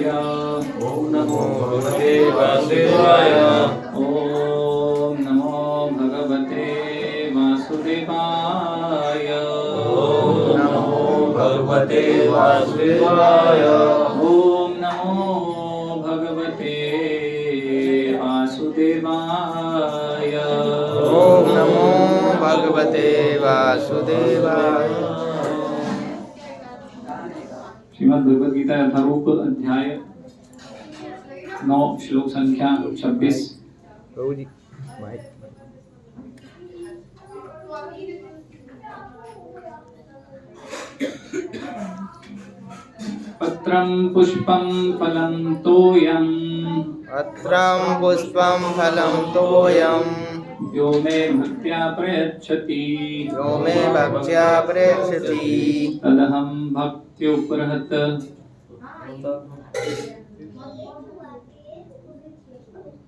वासुदेवाय। ओम नमो भगवते वासुदेवाय। ओम नमो भगवते वासुदेवाय। ओम नमो भगवते वासुदेवाय। ओम नमो भगवते वासुदेवाय। ओम नमो भगवते वासुदेवाय। श्रीमद् भगवद गीता यथारूप अध्याय 9 श्लोक संख्या 26। प्रभु जी माइक। पत्रं पुष्पं फलं तोयं। पत्रं पुष्पं फलं तोयं। यो मे भक्त्या प्रयच्छति। यो मे भक्त्या प्रेषति। तदहं भक्त्युपहृत।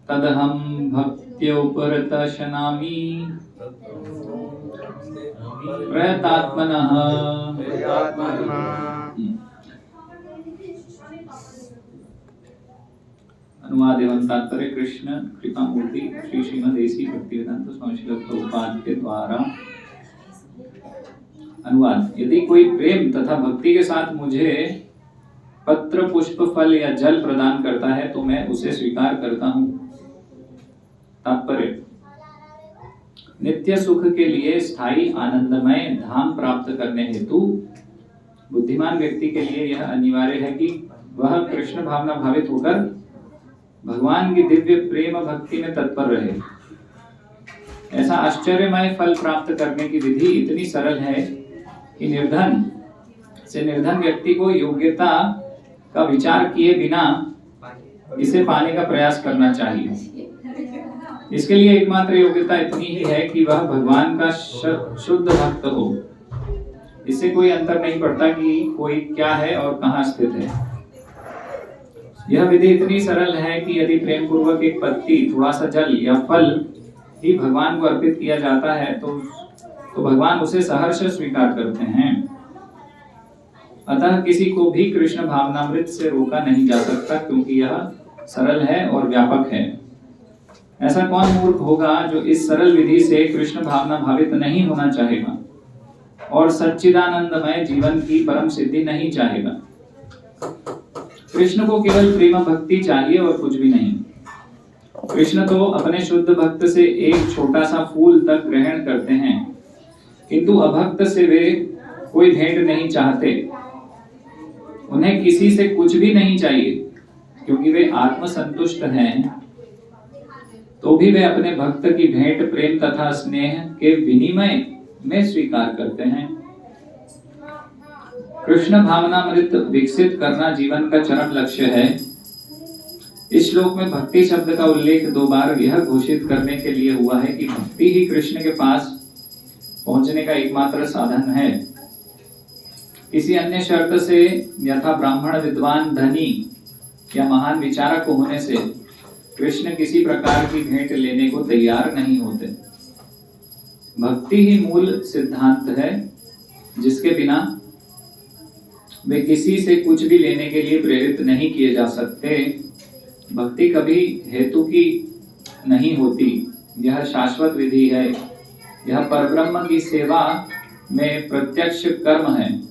तदहं भक्त्युपहृतशनामि प्रयतात्मनः। अनुवाद एवं तात्पर्य कृष्ण कृपा मूर्ति श्री श्रीमद् देसी भक्तिवेदांत स्वामी श्रील प्रभुपाद के द्वारा। अनुवाद। यदि कोई प्रेम तथा भक्ति के साथ मुझे पत्र पुष्प फल या जल प्रदान करता है तो मैं उसे स्वीकार करता हूँ। तात्पर्य। नित्य सुख के लिए स्थायी आनंदमय धाम प्राप्त करने हेतु बुद्धिमान व्यक्ति के लिए यह अनिवार्य है कि वह कृष्ण भावना भावित होकर भगवान की दिव्य प्रेम भक्ति में तत्पर रहे। ऐसा आश्चर्यमय फल प्राप्त करने की विधि इतनी सरल है कि निर्धन से निर्धन व्यक्ति को योग्यता का विचार किए बिना इसे पाने का प्रयास करना चाहिए। इसके लिए एकमात्र योग्यता इतनी ही है कि वह भगवान का शुद्ध भक्त हो। इससे कोई अंतर नहीं पड़ता कि कोई क्या है और कहाँ स्थित है। यह विधि इतनी सरल है कि यदि प्रेम पूर्वक एक पत्ती, थोड़ा सा जल या फल ही भगवान को अर्पित किया जाता है तो भगवान उसे सहर्ष स्वीकार करते हैं। अतः किसी को भी कृष्ण भावनामृत से रोका नहीं जा सकता, क्योंकि यह सरल है और व्यापक है। ऐसा कौन मूर्ख होगा जो इस सरल विधि से कृष्ण भावना भावित नहीं होना चाहेगा और सच्चिदानंदमय जीवन की परम सिद्धि नहीं चाहेगा। कृष्ण को केवल प्रेम भक्ति चाहिए और कुछ भी नहीं। कृष्ण तो अपने शुद्ध भक्त से एक छोटा सा फूल तक ग्रहण करते हैं, किंतु अभक्त से वे कोई भेंट नहीं चाहते। उन्हें किसी से कुछ भी नहीं चाहिए, क्योंकि वे आत्मसंतुष्ट हैं। तो भी वे अपने भक्त की भेंट प्रेम तथा स्नेह के विनिमय में स्वीकार करते हैं। कृष्ण भावनामृत विकसित करना जीवन का चरम लक्ष्य है। इस श्लोक में भक्ति शब्द का उल्लेख 2 बार यह घोषित करने के लिए हुआ है कि भक्ति ही कृष्ण के पास पहुंचने का एकमात्र साधन है। किसी अन्य शर्त से, यथा ब्राह्मण, विद्वान, धनी या महान विचारक होने से कृष्ण किसी प्रकार की भेंट लेने को तैयार नहीं होते। भक्ति ही मूल सिद्धांत है, जिसके बिना वे किसी से कुछ भी लेने के लिए प्रेरित नहीं किए जा सकते। भक्ति कभी हेतु की नहीं होती, यह शाश्वत विधि है। यह परब्रह्म की सेवा में प्रत्यक्ष कर्म है।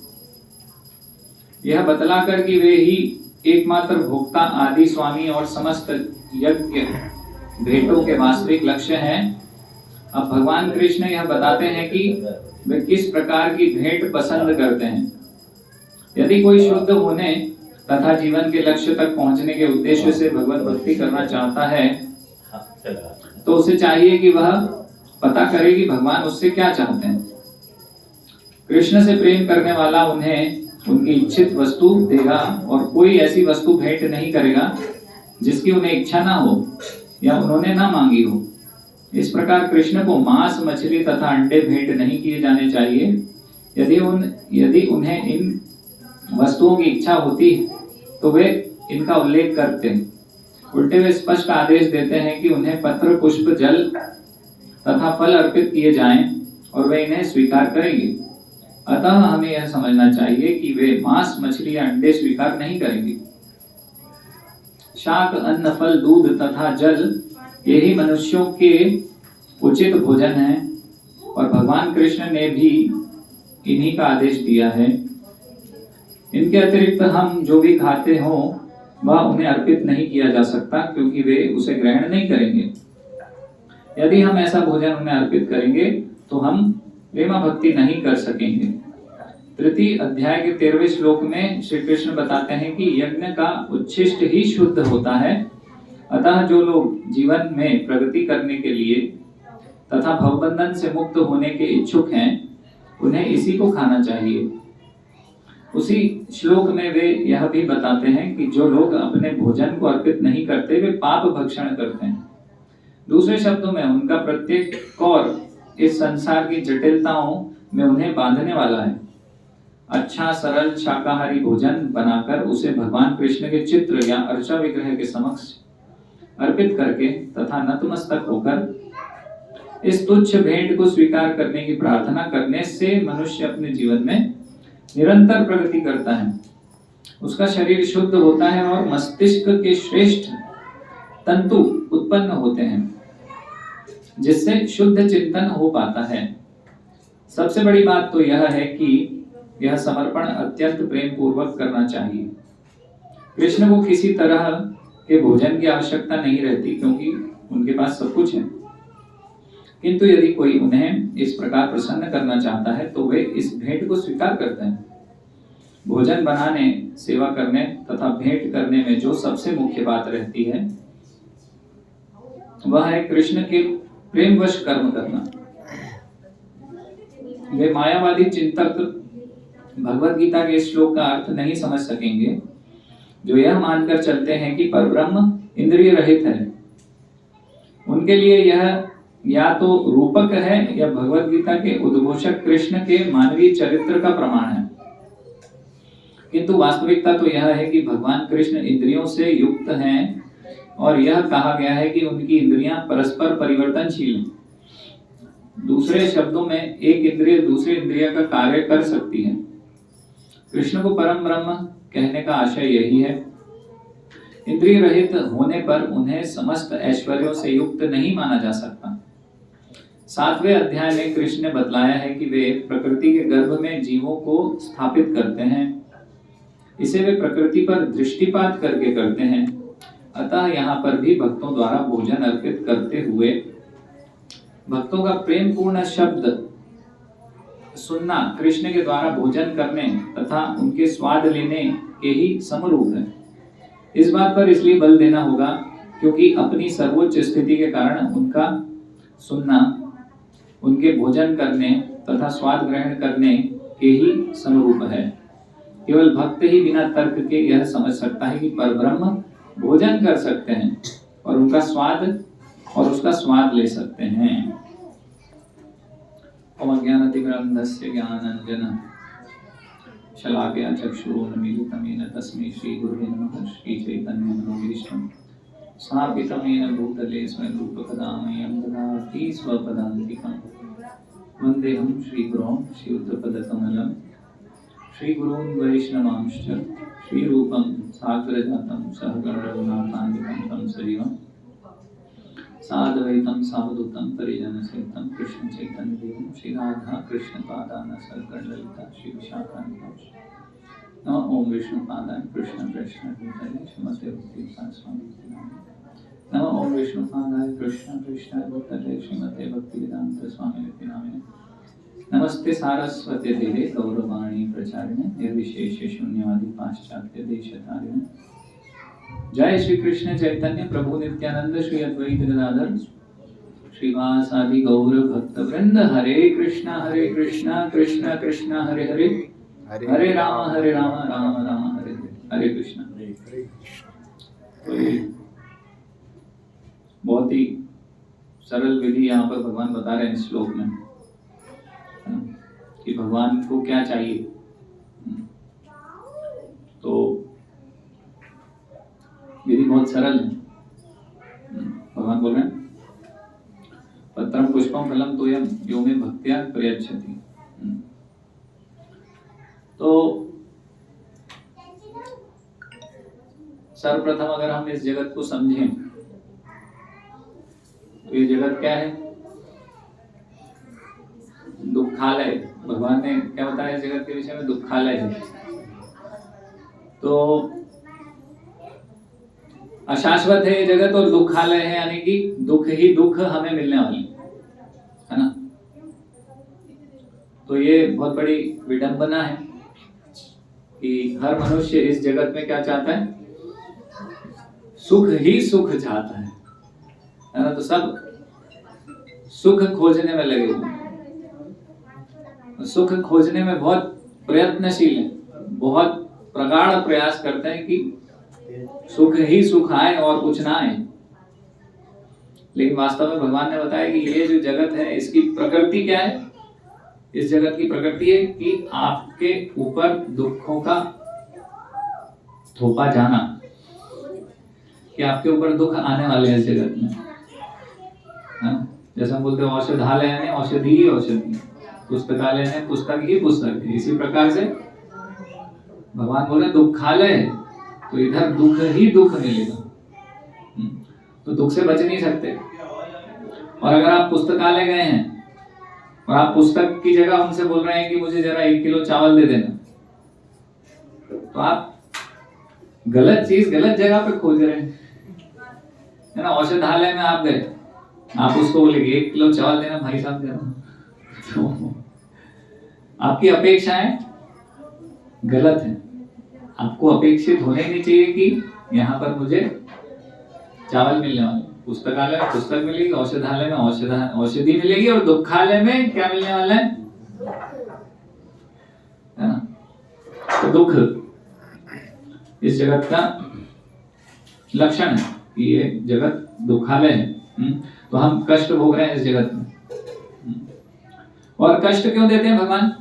यह बतलाकर कि वे ही एकमात्र भोक्ता, आदि स्वामी और समस्त यज्ञ भेंटों के वास्तविक लक्ष्य हैं। अब भगवान कृष्ण यह बताते हैं कि वे किस प्रकार की भेंट पसंद करते हैं। यदि कोई शुद्ध होने तथा जीवन के लक्ष्य तक पहुंचने के उद्देश्य से भगवत भक्ति करना चाहता है तो उसे चाहिए कि वह पता करे कि भगवान उससे क्या चाहते हैं। कृष्ण से प्रेम करने वाला उन्हें उनकी इच्छित वस्तु देगा और कोई ऐसी वस्तु भेंट नहीं करेगा जिसकी उन्हें इच्छा ना हो या उन्होंने ना मांगी हो। इस प्रकार कृष्ण को मांस, मछली तथा अंडे भेंट नहीं किए जाने चाहिए। यदि उन्हें इन वस्तुओं की इच्छा होती तो वे इनका उल्लेख करते हैं। उल्टे वे स्पष्ट आदेश देते हैं कि उन्हें पत्र, पुष्प, जल तथा फल अर्पित किए जाएं और वे इन्हें स्वीकार करेंगे। अतः हमें यह समझना चाहिए कि वे मांस, मछली या अंडे स्वीकार नहीं करेंगे। शाक, अन्न, फल, दूध तथा जल यही मनुष्यों के उचित भोजन है और भगवान कृष्ण ने भी इन्हीं का आदेश दिया है। इनके अतिरिक्त हम जो भी खाते हो वह उन्हें अर्पित नहीं किया जा सकता, क्योंकि वे उसे ग्रहण नहीं करेंगे। यदि हम ऐसा भोजन उन्हें अर्पित करेंगे तो हम प्रेमा भक्ति नहीं कर सकेंगे। तृतीय अध्याय के 13वें श्लोक में श्री कृष्ण बताते हैं कि यज्ञ का उच्छिष्ट ही शुद्ध होता है, अतः जो लोग जीवन में प्रगति करने के लिए तथा भवबंधन से मुक्त होने के इच्छुक हैं उन्हें इसी को खाना चाहिए। उसी श्लोक में वे यह भी बताते हैं कि जो लोग अपने भोजन को अर्पित नहीं करते वे पाप भक्षण करते हैं। दूसरे शब्दों में उनका प्रत्येक कौर इस संसार की जटिलताओं में उन्हें बांधने वाला है। अच्छा सरल शाकाहारी भोजन बनाकर उसे भगवान कृष्ण के चित्र या अर्चा विग्रह के समक्ष अर्पित करके तथा नतमस्तक होकर इस तुच्छ भेंट को स्वीकार करने की प्रार्थना करने से मनुष्य अपने जीवन में निरंतर प्रगति करता है। उसका शरीर शुद्ध होता है और मस्तिष्क के श्रेष्ठ तंतु उत्पन्न होते हैं, जिससे शुद्ध चिंतन हो पाता है। सबसे बड़ी बात तो यह है कि यह समर्पण अत्यंत प्रेम पूर्वक करना चाहिए। कृष्ण को किसी तरह के भोजन की आवश्यकता नहीं रहती, क्योंकि उनके पास सब कुछ है। किंतु यदि कोई उन्हें इस प्रकार प्रसन्न करना चाहता है तो वे इस भेंट को स्वीकार करते हैं। भोजन बनाने, सेवा करने तथा भेंट करने में जो सबसे मुख्य बात रहती है वह है कृष्ण के प्रेमवश कर्म करना। वे मायावादी चिंतक भगवत गीता के इस श्लोक का अर्थ नहीं समझ सकेंगे, जो यह मानकर चलते हैं कि परब्रह्म इंद्रिय रहित है। उनके लिए यह या तो रूपक है या भगवत गीता के उद्घोषक कृष्ण के मानवीय चरित्र का प्रमाण है। किंतु वास्तविकता तो यह है कि भगवान कृष्ण इंद्रियों से युक्त हैं और यह कहा गया है कि उनकी इंद्रियां परस्पर परिवर्तनशील हैं। दूसरे शब्दों में एक इंद्रिय दूसरी इंद्रिय का कार्य कर सकती है। कृष्ण को परम ब्रह्म कहने का आशय यही है। इंद्रिय रहित होने पर उन्हें समस्त ऐश्वर्यों से युक्त नहीं माना जा सकता। 7वें अध्याय में कृष्ण ने बतलाया है कि वे प्रकृति के गर्भ में जीवों को स्थापित करते हैं। इसे वे प्रकृति पर दृष्टिपात करके करते हैं। अतः यहाँ पर भी भक्तों द्वारा भोजन अर्पित करते हुए भक्तों का प्रेम पूर्ण शब्द सुनना कृष्ण के द्वारा भोजन करने तथा उनके स्वाद लेने के ही समरूप है। इस बात पर इसलिए बल देना होगा क्योंकि अपनी सर्वोच्च स्थिति के कारण उनका सुनना उनके भोजन करने तथा स्वाद ग्रहण करने के ही समरूप है। केवल भक्त ही बिना तर्क के यह समझ सकता है कि परब्रह्म भोजन कर सकते हैं और उसका स्वाद ले सकते हैं। ओम अज्ञानतिमिरन्धस्य ज्ञानाञ्जनं शलाकया चक्षुरुन्मीलितं येन तस्मै श्रीगुरुवे नमः। श्रीचैतन्यमनोभीष्टं स्थापितं येन भूतले स्वयं रूपकदा मह्यं ददाति स्वपदान्तिकं। वन्देऽहं श्रीगुरों श्रीयुतपदकमलं श्रीगुरून् वैष्णवांश्च श्रीरूपं साग्रजातं सहगण रघुनाथान्वितं तं सजीवं साद्वैतं सावधूतं परिजनसहितं कृष्ण चैतन्य देवं श्री राधा कृष्ण पादान सरकर्ण ललिता श्री विशाखान्वितांश्च। नमः ओम विष्णुपादाय कृष्ण कृष्ण भूतले श्रीमते भक्तिवेदांत स्वामी नामिने। नमः ओम विष्णुपादाय कृष्ण कृष्ण भूतले श्रीमते भक्तिवेदांत स्वामी नामिने। नमस्ते सारस्वते देवे गौरवाणी प्रचारिणे निर्विशेष शून्यवादी पाश्चात्य देशतारिणे। जय श्री कृष्ण चैतन्य प्रभु नित्यानंद श्री अद्वैत गदाधर श्रीवासादि गौर भक्त वृंद। हरे कृष्णा कृष्ण कृष्ण हरे हरे हरे राम राम राम हरे हरे कृष्ण। बहुत ही सरल विधि यहाँ पर भगवान बता रहे हैं इस श्लोक में कि भगवान को क्या चाहिए। तो विधि बहुत सरल है। भगवान बोल रहे हैं पत्रम पुष्पम फलम तोयम यो मे भक्त्या प्रयच्छति। तो सर्वप्रथम अगर हम इस जगत को समझें तो ये जगत क्या है? दुखालय। भगवान ने क्या बताया इस जगत के विषय में? दुखालय है। तो अशाश्वत है ये जगत और दुखालय है, यानी कि दुख ही दुख हमें मिलने वाली है ना। तो ये बहुत बड़ी विडंबना है कि हर मनुष्य इस जगत में क्या चाहता है? सुख ही सुख चाहता है ना। तो सब सुख खोजने में लगे हुए हैं, सुख खोजने में बहुत प्रयत्नशील है, बहुत प्रगाढ़ प्रयास करते हैं कि सुख ही सुख आए और कुछ ना आए। लेकिन वास्तव में भगवान ने बताया कि ये जो जगत है इसकी प्रकृति क्या है? इस जगत की प्रकृति है कि आपके ऊपर दुखों का थोपा जाना, कि आपके ऊपर दुख आने वाले हैं इस जगत में। जैसे हम बोलते हैं औषधालय ने औषधि ही औषधि, पुस्तकालय ने पुस्तक ही पुस्तक है। इसी प्रकार से भगवान बोले दुखालय है, तो इधर दुख ही दुख मिलेगा। तो दुख से बच नहीं सकते। और अगर आप पुस्तकालय गए हैं और आप पुस्तक की जगह उनसे बोल रहे हैं कि मुझे जरा 1 किलो चावल दे देना, तो आप गलत चीज गलत जगह पे खोज रहे हैं, है ना। औषधालय में आप गए, आप उसको बोलेंगे 1 किलो चावल देना भाई साहब देना, तो आपकी अपेक्षाएं गलत है। आपको अपेक्षित होने नहीं चाहिए कि यहाँ पर मुझे चावल मिलने वाला। पुस्तकालय में पुस्तक मिलेगी, औषधालय में औषधि मिलेगी, और दुखालय में क्या मिलने वाला है ना। तो दुख इस जगत का लक्षण है कि ये जगत दुखालय है। तो हम कष्ट भोग रहे हैं इस जगत में। और कष्ट क्यों देते हैं भगवान?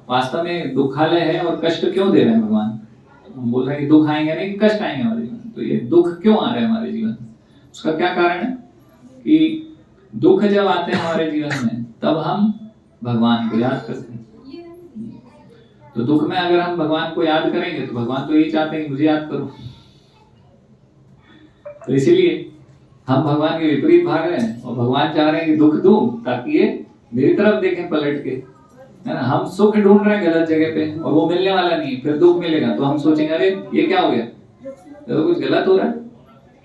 वास्तव में दुखालय है और कष्ट क्यों दे रहे हैं भगवान? हम बोल रहे हैं कि दुख आएंगे नहीं, कष्ट आएंगे हमारे जीवन। तो ये दुख क्यों आ रहे हैं हमारे जीवन में? उसका क्या कारण है कि दुख जब आते हैं हमारे जीवन में तब हम भगवान को याद करते हैं। तो दुख में अगर हम भगवान को याद करेंगे तो भगवान तो यही चाहते हैं कि मुझे याद करो। तो इसीलिए हम भगवान के विपरीत भाग रहे हैं और भगवान चाह रहे हैं कि दुख दूं ताकि ये मेरी तरफ देखें पलट के, है ना। हम सुख ढूंढ रहे हैं गलत जगह पे और वो मिलने वाला नहीं, फिर दुख मिलेगा तो हम सोचेंगे अरे ये क्या हो गया, तो कुछ गलत हो रहा है,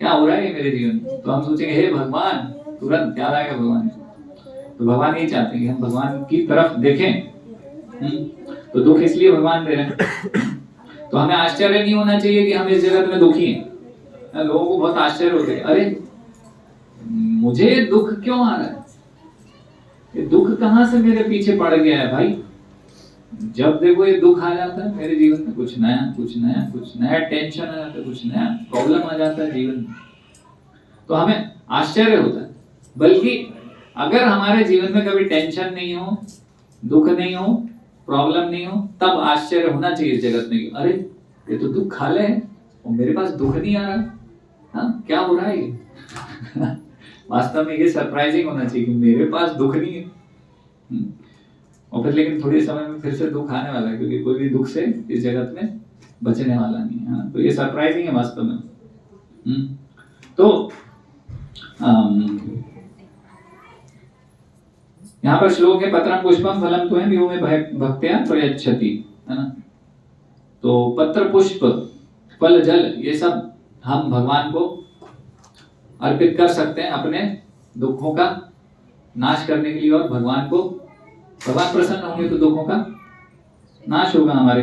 क्या हो रहा है ये मेरे जीवन में। तो हम सोचेंगे हे भगवान, तुरंत याद आएगा भगवान। तो भगवान ये चाहते हैं कि हम भगवान की तरफ देखें। तो दुख इसलिए भगवान दे रहे हैं। तो हमें आश्चर्य नहीं होना चाहिए कि हम इस जगत में दुखी हैं। लोगों को बहुत आश्चर्य होते हैं, अरे मुझे दुख क्यों आ रहा है, ये दुख कहां से मेरे पीछे पड़ गया है भाई। जब देखो ये दुख आ जाता है मेरे जीवन में, कुछ नया कुछ नया कुछ नया टेंशन आ जाता है, कुछ नया प्रॉब्लम आ जाता है जीवन में, तो हमें आश्चर्य होता है। बल्कि अगर हमारे जीवन में कभी टेंशन नहीं हो, दुख नहीं हो, प्रॉब्लम नहीं हो, तब आश्चर्य होना चाहिए इस जगत में। अरे ये तो दुखालय है और मेरे पास दुख नहीं आ रहा, हाँ क्या हो रहा है ये। वास्तव में ये सरप्राइजिंग होना चाहिए कि मेरे पास दुख नहीं है। और फिर लेकिन थोड़े समय में फिर से दुख आने वाला है, क्योंकि कोई भी दुख से इस जगत में बचने वाला नहीं है। तो ये सरप्राइजिंग है वास्तव में। तो यहाँ पर श्लोक है पत्रम पुष्पम फलम त्वं यो मे भक्त्या प्रयच्छति, है ना। तो पत्र पुष्प फल जल ये सब हम भगवान को अर्पित कर सकते हैं अपने दुखों का नाश करने के लिए, और भगवान प्रसन्न होंगे तो दुखों का नाश होगा हमारे।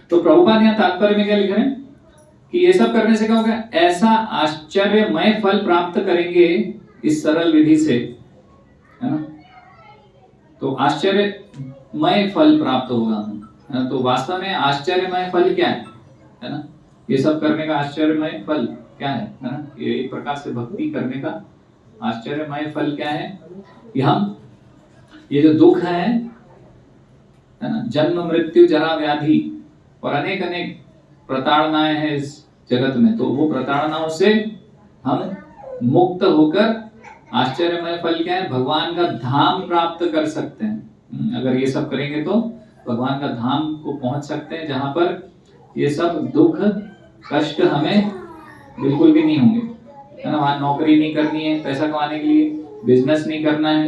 तो प्रभुपाद यहाँ तात्पर्य में क्या लिख रहे हैं कि ये सब करने से क्या होगा, ऐसा आश्चर्यमय फल प्राप्त करेंगे इस सरल विधि से, है ना। तो आश्चर्यमय फल प्राप्त होगा, है ना। तो वास्तव में आश्चर्यमय फल क्या है ना। ये सब करने का आश्चर्यमय फल क्या है ना। ये एक प्रकार से भक्ति करने का आश्चर्यमय फल क्या है कि हम ये जो दुख है ना, जन्म मृत्यु जरा व्याधि और अनेक अनेक प्रताड़नाएं हैं इस जगत में, तो वो प्रताड़नाओं से हम मुक्त होकर आश्चर्यमय फल क्या है, भगवान का धाम प्राप्त कर सकते हैं। अगर ये सब करेंगे तो भगवान का धाम को पहुंच सकते हैं, जहां पर ये सब दुख कष्ट हमें बिल्कुल भी नहीं होंगे, है ना। वहां नौकरी नहीं करनी है पैसा कमाने के लिए, बिजनेस नहीं करना है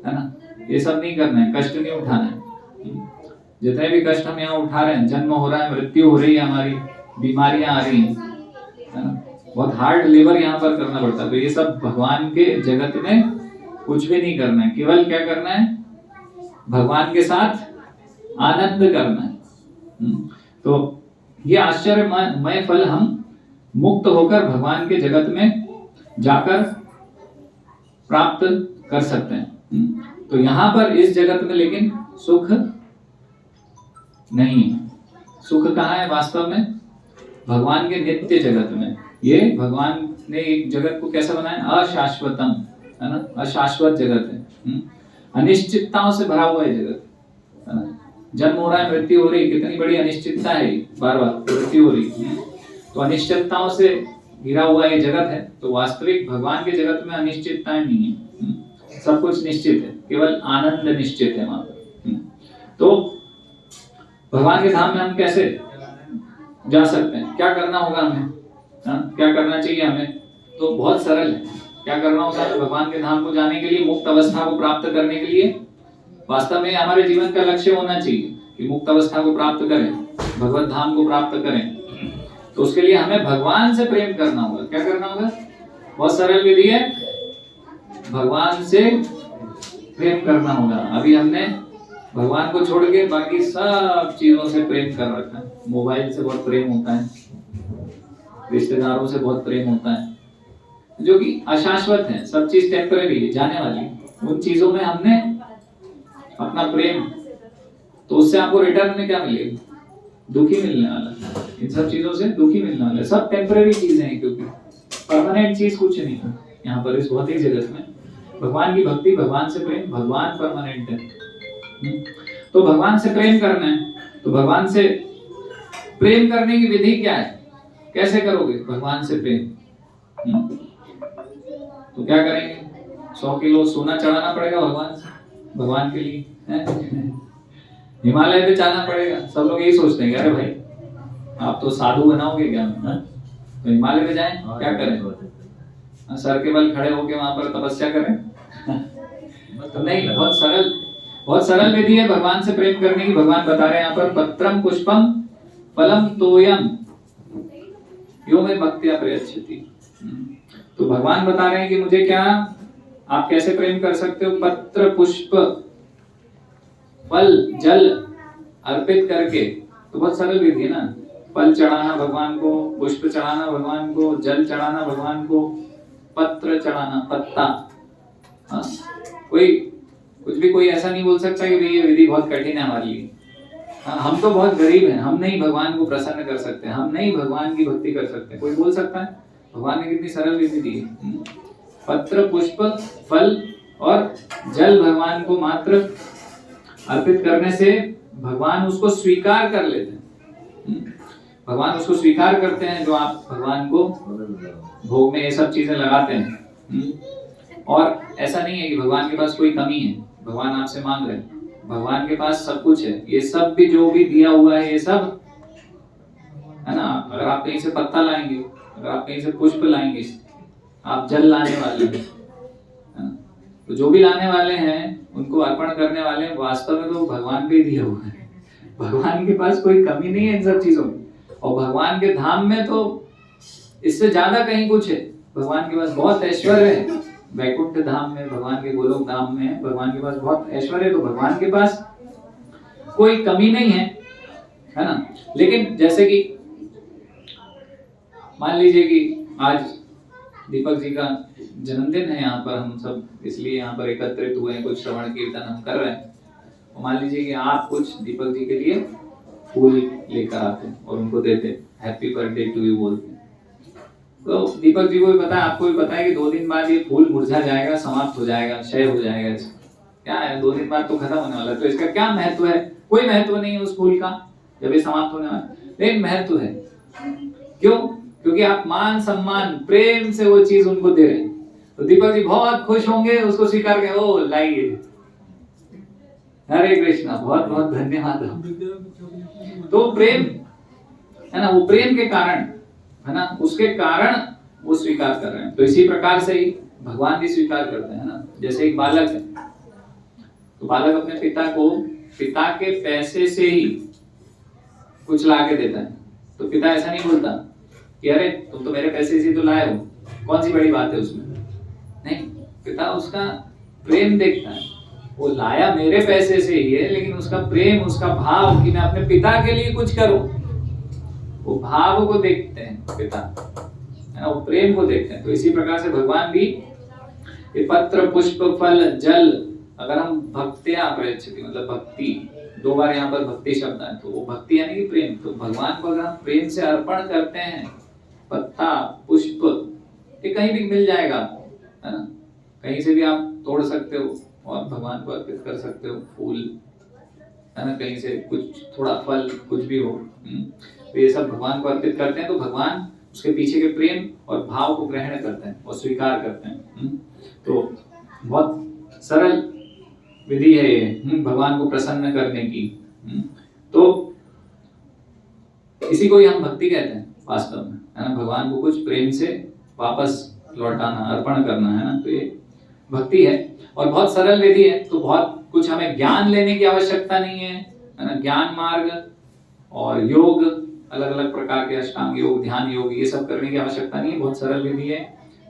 ना, ये सब नहीं करना है, कष्ट नहीं उठाना है। जितने भी कष्ट हम यहाँ उठा रहे हैं, जन्म हो रहा है, मृत्यु हो रही है, हमारी बीमारियां आ रही हैं, है ना, बहुत हार्ड लेबर यहाँ पर करना पड़ता है। तो ये सब भगवान के जगत में कुछ भी नहीं करना है, केवल क्या करना है, भगवान के साथ आनंद करना है। तो ये आश्चर्यमय फल हम मुक्त होकर भगवान के जगत में जाकर प्राप्त कर सकते हैं। तो यहाँ पर इस जगत में लेकिन सुख नहीं है। सुख कहाँ है वास्तव में? भगवान के नित्य जगत में। ये भगवान ने एक जगत को कैसा बनाया? अशाश्वतम, है ना, अशाश्वत जगत है, अनिश्चितताओं से भरा हुआ है जगत, है ना। जन्म हो रहा है, मृत्यु हो रही, कितनी बड़ी अनिश्चितता है, बार बार मृत्यु हो रही है। तो अनिश्चितताओं से घिरा हुआ ये जगत है। तो वास्तविक भगवान के जगत में अनिश्चितताएं नहीं है, सब कुछ निश्चित है, केवल आनंद निश्चित है वहां पर। तो भगवान के धाम में हम कैसे जा सकते हैं? क्या करना होगा हमें? क्या करना चाहिए हमें? तो बहुत सरल है। क्या करना होगा हमें भगवान के धाम को जाने के लिए, मुक्त अवस्था को प्राप्त करने के लिए? वास्तव में हमारे जीवन का लक्ष्य होना चाहिए कि मुक्त अवस्था को प्राप्त करें, भगवत धाम को प्राप्त करें। तो उसके लिए हमें भगवान से प्रेम करना होगा। क्या करना होगा? बहुत सरल विधि है, भगवान से प्रेम करना होगा। अभी हमने भगवान को छोड़ के बाकी सब चीजों से प्रेम कर रखा है। मोबाइल से बहुत प्रेम होता है, रिश्तेदारों से बहुत प्रेम होता है, जो कि अशाश्वत है, सब चीज टेम्परेरी है, जाने वाली। उन चीजों में हमने अपना प्रेम, तो उससे आपको रिटर्न में क्या मिलेगा? दुखी मिलने वाला। इन सब चीजों से दुखी मिलने वाला। सब टेम्परेरी चीजें हैं, क्योंकि परमानेंट चीज कुछ नहीं है यहाँ पर इस भौतिक जगत में। भगवान की भक्ति, भगवान से प्रेम, भगवान परमानेंट है। तो भगवान से प्रेम करना है, तो भगवान से प्रेम करने की विधि क्या है? कैसे करोगे भगवान से प्रेम? तो क्या करेंगे? 100 किलो सोना चढ़ाना पड़ेगा भगवान के लिए, हिमालय पे जाना पड़ेगा। सब लोग यही सोचते हैं, अरे भाई आप तो साधु बनाओगे क्या? तो हिमालय पे जाएं, क्या करें? सर के बल खड़े होके वहां पर तपस्या करें? तो नहीं, बहुत सरल विधि है भगवान से प्रेम करने की। भगवान बता रहे हैं यहाँ पर, पत्रम पुष्पम फलम तोयम यो में भक्त्या प्रयच्छति। तो भगवान बता रहे हैं कि मुझे क्या, आप कैसे प्रेम कर सकते हो? पत्र पुष्प फल जल अर्पित करके। तो बहुत सरल विधि है ना, फल चढ़ाना भगवान को, पुष्प चढ़ाना भगवान को, जल चढ़ाना भगवान को, पत्र चढ़ाना, पत्ता। कोई ऐसा नहीं बोल सकता कि ये विधि बहुत कठिन है हमारे लिए। हम तो बहुत गरीब हैं, हम नहीं भगवान को प्रसन्न कर सकते, हम नहीं भगवान की भक्ति कर सकते। कोई बोल सकता है? भगवान ने कितनी सरल विधि दी है। पत्र पुष्प फल और जल भगवान को मात्र अर्पित करने से भगवान उसको स्वीकार कर लेते हैं। भगवान उसको स्वीकार करते हैं, जो आप भगवान को भोग में ये सब चीजें लगाते हैं। और ऐसा नहीं है कि भगवान के पास कोई कमी है, भगवान आपसे मांग रहे हैं। भगवान के पास सब कुछ है, ये सब भी जो भी दिया हुआ है ये सब, है ना। अगर आप कहीं से पत्ता लाएंगे, अगर आप कहीं से पुष्प लाएंगे, आप जल लाने वाले हैं, तो जो भी लाने वाले हैं, उनको अर्पण करने वाले हैं, वास्तव में तो भगवान पे ही दिया हुआ है। भगवान के पास कोई कमी नहीं है इन सब चीजों में। और भगवान के धाम में तो इससे ज्यादा कहीं कुछ है। भगवान के पास बहुत ऐश्वर्य है। वैकुंठ धाम में, भगवान के गोलोक धाम में भगवान के पास बहुत ऐश्वर्य है। तो भगवान के पास कोई कमी नहीं है ना। लेकिन जैसे कि मान लीजिए कि आज दीपक जी का जन्मदिन है, यहाँ पर हम सब इसलिए यहाँ पर एकत्रित हुए हैं, कुछ श्रवण कीर्तन हम कर रहे हैं। तो मान लीजिए कि आप कुछ दीपक जी के लिए फूल लेकर आते हैं और उनको देते, हैप्पी बर्थडे टू यू बोलते हैं। तो दीपक जी को भी पता है, आपको भी पता है कि 2 दिन बाद ये फूल मुरझा जाएगा, समाप्त हो जाएगा, क्षय हो जाएगा। क्या है, 2 दिन बाद तो खत्म होने वाला है। तो इसका क्या महत्व है? कोई महत्व नहीं है उस फूल का जब ये समाप्त होने वाला है। लेकिन महत्व है। क्यों? क्योंकि आप मान सम्मान प्रेम से वो चीज उनको दे रहे हैं। तो दीपक जी बहुत खुश होंगे उसको स्वीकार कर, ओ लाइए, हरे कृष्णा, बहुत बहुत धन्यवाद। तो प्रेम है ना, वो प्रेम के कारण, है ना, उसके कारण वो स्वीकार कर रहे हैं। तो इसी प्रकार से ही भगवान भी स्वीकार करते हैं ना। जैसे एक बालक है, तो बालक अपने पिता के पैसे से ही कुछ ला के देता है, तो पिता ऐसा नहीं बोलता कि अरे तुम तो मेरे पैसे से तो लाए हो, कौन सी बड़ी बात है उसमें। नहीं, पिता उसका प्रेम देखता है, वो लाया मेरे पैसे से ही है, लेकिन उसका प्रेम, उसका भाव कि मैं अपने पिता के लिए कुछ करूं, वो भाव को देखते हैं पिता, है ना, वो प्रेम को देखते हैं। तो इसी प्रकार से भगवान भी ये पत्र पुष्प फल जल, अगर हम भक्त्या प्रयच्छति मतलब भक्ति, दो बार यहाँ पर भक्ति शब्द है, तो वो भक्ति यानी कि प्रेम। तो भगवान को अगर हम प्रेम से अर्पण करते हैं, पत्ता पुष्प ये कहीं भी मिल जाएगा, है ना, कहीं से भी आप तोड़ सकते हो और भगवान को अर्पित कर सकते हो, फूल, है ना, कहीं से कुछ थोड़ा फल कुछ भी हो, तो ये सब भगवान को अर्पित करते हैं। तो भगवान उसके पीछे के प्रेम और भाव को ग्रहण करते हैं और स्वीकार करते हैं। तो बहुत सरल विधि है ये भगवान को प्रसन्न करने की। तो इसी को ही हम भक्ति कहते हैं वास्तव में, है ना, भगवान को कुछ प्रेम से वापस लौटाना, अर्पण करना, है ना, तो ये भक्ति है और बहुत सरल विधि है। तो बहुत कुछ हमें ज्ञान लेने की आवश्यकता नहीं है ना, ज्ञान मार्ग और योग, अलग अलग प्रकार के अष्टांग योग, ध्यान योग, ये सब करने की आवश्यकता नहीं है, बहुत सरल विधि है।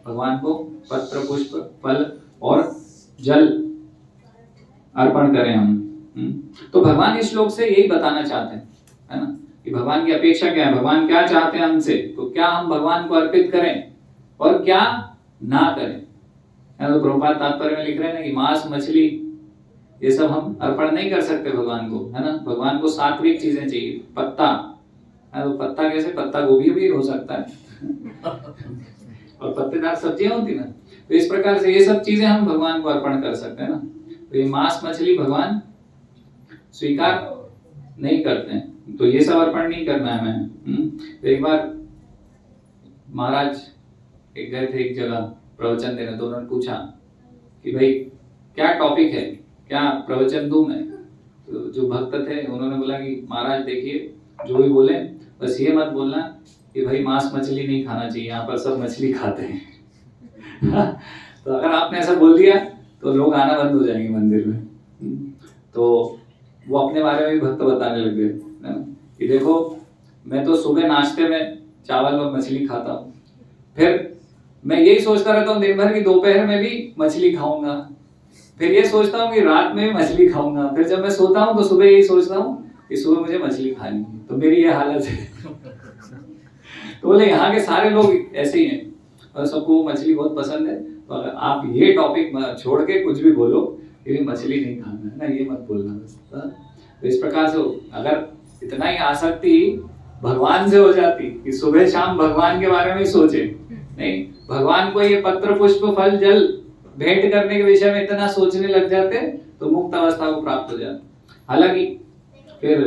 भगवान को पत्र पुष्प फल और जल अर्पण करें हम। तो भगवान इस श्लोक से यही बताना चाहते हैं, है ना, कि भगवान की अपेक्षा क्या है, भगवान क्या चाहते हैं हमसे, तो क्या हम भगवान को अर्पित करें और क्या ना करें। तो प्रभुपाद तात्पर्य में लिख रहे हैं ना कि मांस मछली ये सब हम अर्पण नहीं कर सकते भगवान को, है ना। भगवान को सात्विक चीजें चाहिए, पत्ता, है, तो पत्ता कैसे, पत्ता गोभी भी हो सकता है और पत्तेदार सब्जियां होती ना, तो इस प्रकार से ये सब चीजें हम भगवान को अर्पण कर सकते हैं ना। तो ये मांस मछली भगवान स्वीकार नहीं करते हैं, तो ये सब अर्पण नहीं करना है हमें। तो एक बार महाराज एक गए थे एक जगह प्रवचन देने, तो उन्होंने पूछा कि भाई क्या टॉपिक है, क्या प्रवचन दूं मैं। तो जो भक्त थे उन्होंने बोला कि महाराज देखिए जो भी बोले बस ये मत बोलना कि भाई मांस मछली नहीं खाना चाहिए, यहाँ पर सब मछली खाते हैं तो अगर आपने ऐसा बोल दिया तो लोग आना बंद हो जाएंगे मंदिर में। तो वो अपने बारे में भी भक्त बताने लग गए कि देखो मैं तो सुबह नाश्ते में चावल और मछली खाता हूँ, फिर मैं यही सोचता रहता हूँ दिन भर की दोपहर में भी मछली खाऊंगा, फिर ये सोचता हूँ कि रात में भी मछली खाऊंगा, फिर जब मैं सोता हूँ तो सुबह यही सोचता हूँ कि सुबह मुझे मछली खानी है, तो मेरी ये हालत है तो बोले यहाँ के सारे लोग ऐसे ही हैं और सबको मछली बहुत पसंद है, तो अगर आप ये टॉपिक छोड़ के कुछ भी बोलो कि मछली नहीं खाना है ना, ये मत बोलना बस। तो इस प्रकार से अगर इतना ही आसक्ति भगवान से हो जाती कि सुबह शाम भगवान के बारे में सोचे, नहीं भगवान को ये पत्र पुष्प फल जल भेंट करने के विषय में इतना सोचने लग जाते तो मुक्त अवस्था को प्राप्त हो जाते। हालांकि फिर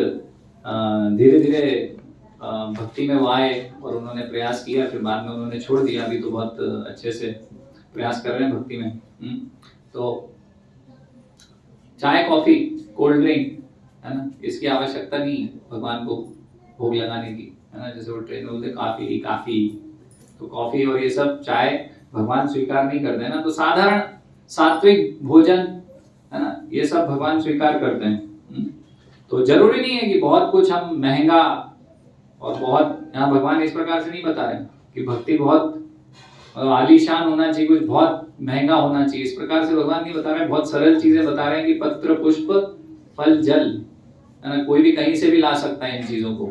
धीरे धीरे भक्ति में वो आए और उन्होंने प्रयास किया, फिर बाद में उन्होंने छोड़ दिया, अभी तो बहुत अच्छे से प्रयास कर रहे हैं भक्ति में। तो चाय कॉफी कोल्ड ड्रिंक, है ना, इसकी आवश्यकता नहीं है भगवान को भोग लगाने की, है ना। जैसे वो ट्रेन में बोलते काफी, तो कॉफी और ये सब चाय भगवान स्वीकार नहीं करते हैं ना। तो साधारण सात्विक भोजन, है ना, ये सब भगवान स्वीकार करते हैं। तो जरूरी नहीं है कि बहुत कुछ हम महंगा और बहुत, यहाँ भगवान इस प्रकार से नहीं बता रहे कि भक्ति बहुत आलीशान होना चाहिए, कुछ बहुत महंगा होना चाहिए, इस प्रकार से भगवान नहीं बता रहे। बहुत सरल चीजें बता रहे हैं कि पत्र पुष्प फल जल, है ना, कोई भी कहीं से भी ला सकता है इन चीजों को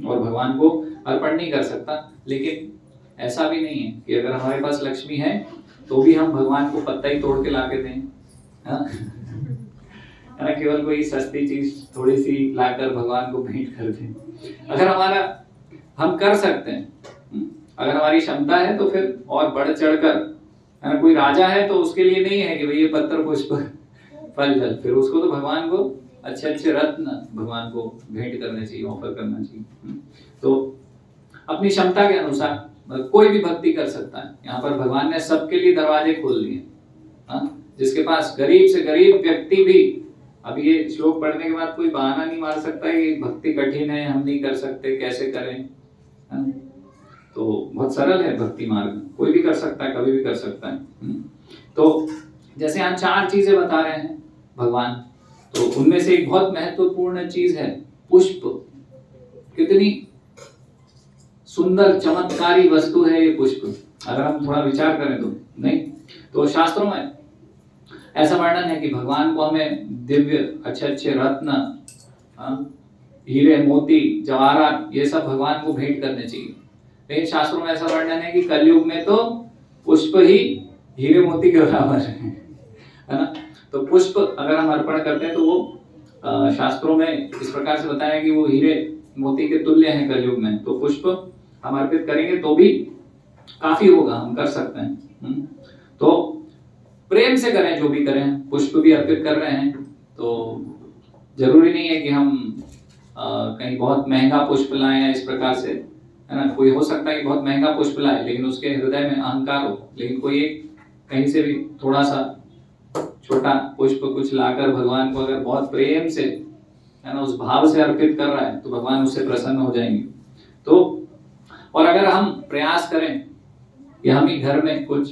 और भगवान को अर्पण नहीं कर सकता। लेकिन ऐसा भी नहीं है कि अगर हमारे पास लक्ष्मी है तो भी हम भगवान को पत्ता ही तोड़ के ला के दें, है ना, केवल कोई सस्ती चीज थोड़ी सी लाकर भगवान को भेंट कर दें। अगर हम कर सकते हैं, अगर हमारी क्षमता है तो फिर और बढ़ चढ़कर, है ना, कोई राजा है तो उसके लिए नहीं है कि भाई ये पत्र पुष्प फल जल, फिर उसको तो भगवान को अच्छे अच्छे रत्न भगवान को भेंट करने चाहिए, ऑफर करना चाहिए। तो अपनी क्षमता के अनुसार कोई भी भक्ति कर सकता है। यहाँ पर भगवान ने सबके लिए दरवाजे खोल दिए, जिसके पास गरीब से गरीब व्यक्ति भी, अब ये श्लोक पढ़ने के बाद कोई बहाना नहीं मार सकता है कि भक्ति कठिन है, हम नहीं कर सकते, कैसे करें। है ना? तो बहुत सरल है भक्ति मार्ग, कोई भी कर सकता है, कभी भी कर सकता है। तो जैसे हम 4 चीजें बता रहे हैं भगवान, तो उनमें से एक बहुत महत्वपूर्ण चीज है पुष्प। कितनी सुंदर चमत्कारी वस्तु है ये पुष्प, अगर हम थोड़ा विचार करें तो। नहीं तो शास्त्रों में ऐसा वर्णन है कि भगवान को हमें दिव्य अच्छे अच्छे रत्न, हीरे मोती जवाहरात, ये सब भगवान को भेंट करने चाहिए। लेकिन शास्त्रों में ऐसा वर्णन है कि कलयुग में तो पुष्प ही हीरे मोती के बराबर है ना? तो पुष्प अगर हम अर्पण करते हैं तो वो शास्त्रों में इस प्रकार से बताया कि वो हीरे मोती के तुल्य हैं कलयुग में। तो पुष्प हम अर्पित करेंगे तो भी काफी होगा, हम कर सकते हैं। तो प्रेम से करें, जो भी करें, पुष्प भी अर्पित कर रहे हैं तो जरूरी नहीं है कि हम कहीं बहुत महंगा पुष्प लाएं या इस प्रकार से, है ना? कोई हो सकता है कि बहुत महंगा पुष्प लाए लेकिन उसके हृदय में अहंकार हो, लेकिन कोई एक कहीं से भी थोड़ा सा छोटा पुष्प कुछ लाकर भगवान को अगर बहुत प्रेम से, है ना, उस भाव से अर्पित कर रहा है तो भगवान उससे प्रसन्न हो जाएंगे। तो और अगर हम प्रयास करें कि हम ही घर में कुछ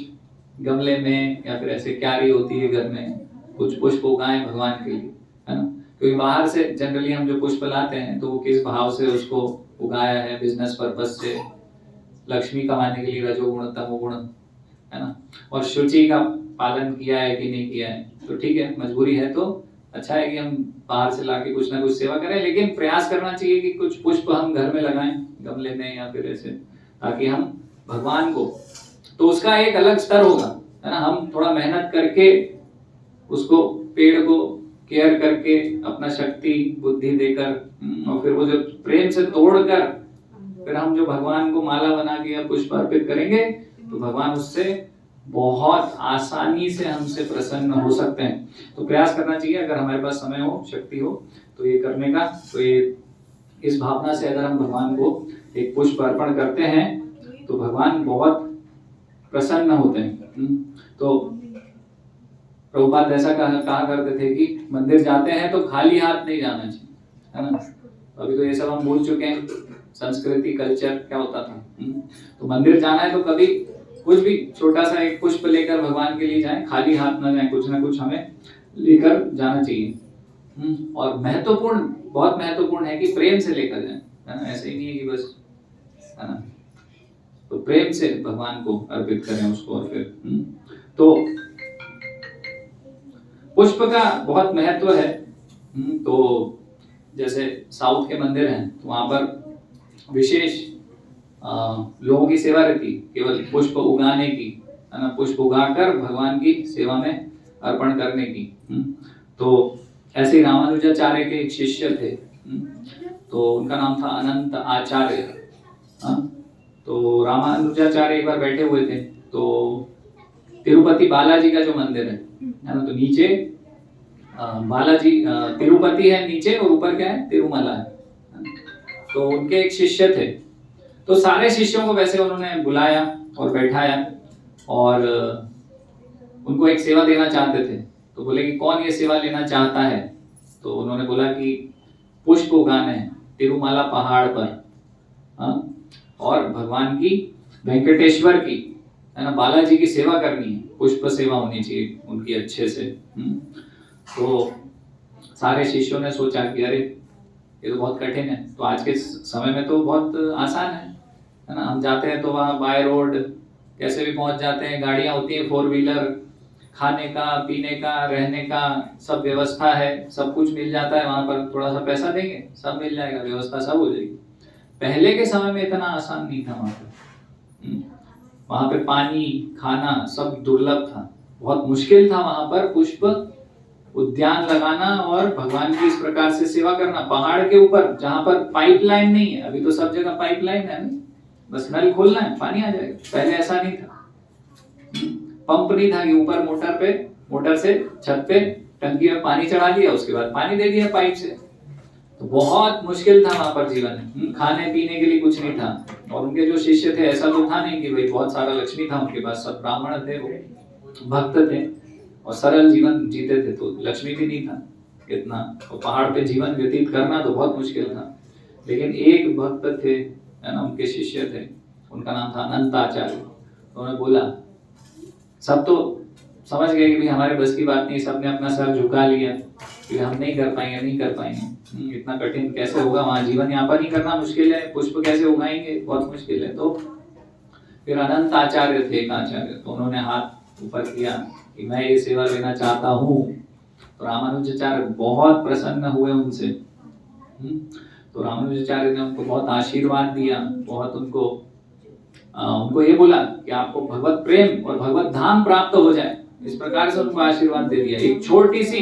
गमले में या फिर ऐसे क्यारी होती है घर में, कुछ पुष्प उगाएं भगवान के लिए, है ना? क्योंकि बाहर से जनरली हम जो पुष्प लाते हैं तो वो किस भाव से उसको उगाया है, बिजनेस पर्पस से, लक्ष्मी कमाने के लिए, रजोगुण तमोगुण, है ना, और शुचि का पालन किया है कि नहीं किया है, तो ठीक है, मजबूरी है तो अच्छा है कि हम बाहर से लाके कुछ ना कुछ सेवा करें, लेकिन प्रयास करना चाहिए कि कुछ पुष्प हम घर में लगाएं गमले में या फिर ऐसे, ताकि हम भगवान को, तो उसका एक अलग स्तर होगा, है ना? हम थोड़ा मेहनत करके उसको, पेड़ को केयर करके, अपना शक्ति बुद्धि देकर, और फिर वो जो प्रेम से तोड़कर फिर हम जो भगवान को माला बना के या पुष्प अर्पित करेंगे तो भगवान उससे बहुत आसानी से हमसे प्रसन्न हो सकते हैं। तो प्रयास करना चाहिए, अगर हमारे पास समय हो, शक्ति हो, तो ये करने का। तो ये इस भावना से अगर हम भगवान को एक पुष्प अर्पण करते हैं तो भगवान बहुत प्रसन्न होते हैं। तो प्रभुपाद ऐसा कहा करते थे कि मंदिर जाते हैं तो खाली हाथ नहीं जाना चाहिए, है ना? अभी तो ये सब हम भूल चुके हैं, संस्कृति कल्चर क्या होता था। तो मंदिर जाना है तो कभी कुछ भी छोटा सा एक पुष्प लेकर भगवान के लिए जाएं, खाली हाथ ना जाएं, कुछ ना कुछ हमें लेकर जाना चाहिए। और महत्वपूर्ण, बहुत महत्वपूर्ण है कि प्रेम से लेकर जाएं, है ना? ऐसे ही नहीं है कि बस, है ना? तो प्रेम से भगवान को अर्पित करें उसको। और फिर तो पुष्प का बहुत महत्व है। तो जैसे साउथ के मंदिर हैं तो वहां पर विशेष लोगों की सेवा रहती, केवल पुष्प उगाने की, है ना, पुष्प उगाकर भगवान की सेवा में अर्पण करने की। तो ऐसे रामानुजाचार्य के एक शिष्य थे, तो उनका नाम था अनंत आचार्य। तो रामानुजाचार्य एक बार बैठे हुए थे, तो तिरुपति बालाजी का जो मंदिर है ना, तो नीचे बालाजी तिरुपति है नीचे, और ऊपर क्या है, तिरुमला है। तो उनके एक शिष्य थे, तो सारे शिष्यों को वैसे उन्होंने बुलाया और बैठाया और उनको एक सेवा देना चाहते थे। तो बोले कि कौन ये सेवा लेना चाहता है? तो उन्होंने बोला कि पुष्प उगाने हैं तिरुमला पहाड़ पर, और भगवान की, वेंकटेश्वर की, है ना, बालाजी की सेवा करनी है, पुष्प सेवा होनी चाहिए उनकी अच्छे से। तो सारे शिष्यों ने सोचा कि अरे ये तो बहुत कठिन है। तो आज के समय में तो बहुत आसान है ना, हम जाते हैं तो वहाँ बाय रोड कैसे भी पहुंच जाते हैं, गाड़ियां होती हैं 4 व्हीलर, खाने का, पीने का, रहने का सब व्यवस्था है, सब कुछ मिल जाता है वहां पर, थोड़ा सा पैसा देंगे सब मिल जाएगा, व्यवस्था सब हो जाएगी। पहले के समय में इतना आसान नहीं था वहां पे पानी, खाना सब दुर्लभ था, बहुत मुश्किल था वहां पर पुष्प उद्यान लगाना और भगवान की इस प्रकार से सेवा करना पहाड़ के ऊपर, जहां पर पाइपलाइन नहीं है। अभी तो सब जगह पाइपलाइन है ना, बस नल खोलना है पानी आ जाएगा। पहले ऐसा नहीं था, पंप नहीं था कि ऊपर मोटर से छत पे टंकी में पानी चढ़ा दिया, उसके बाद पानी दे दिया पाइप से। तो बहुत मुश्किल था वहां पर जीवन, खाने पीने के लिए कुछ नहीं था। और उनके जो शिष्य थे ऐसा तो था नहीं कि भाई बहुत सारा लक्ष्मी था उनके पास, सब ब्राह्मण थे, वो भक्त थे और सरल जीवन जीते थे, तो लक्ष्मी भी नहीं था इतना, और पहाड़ पे जीवन व्यतीत करना तो बहुत मुश्किल था। लेकिन एक भक्त थे, है ना, उनके शिष्य थे, उनका नाम था अनंत आचार्य। तो उन्होंने बोला, सब तो समझ गए कि भाई हमारे बस की बात नहीं, सबने अपना सर झुका लिया कि हम नहीं कर पाएंगे, नहीं कर पाएंगे, इतना कठिन कैसे होगा, वहाँ जीवन यापन ही करना मुश्किल है, पुष्प कैसे उगाएंगे, बहुत मुश्किल है। तो फिर अनंत आचार्य थे, एक आचार्य, तो उन्होंने हाथ ऊपर किया कि मैं ये सेवा लेना चाहता हूँ। तो रामानुजाचार्य बहुत प्रसन्न हुए उनसे। तो रामानुजाचार्य ने उनको बहुत आशीर्वाद दिया, बहुत उनको ये बोला कि आपको भगवत प्रेम और भगवत धाम प्राप्त हो जाए, इस प्रकार से उनको आशीर्वाद दे दिया, एक छोटी सी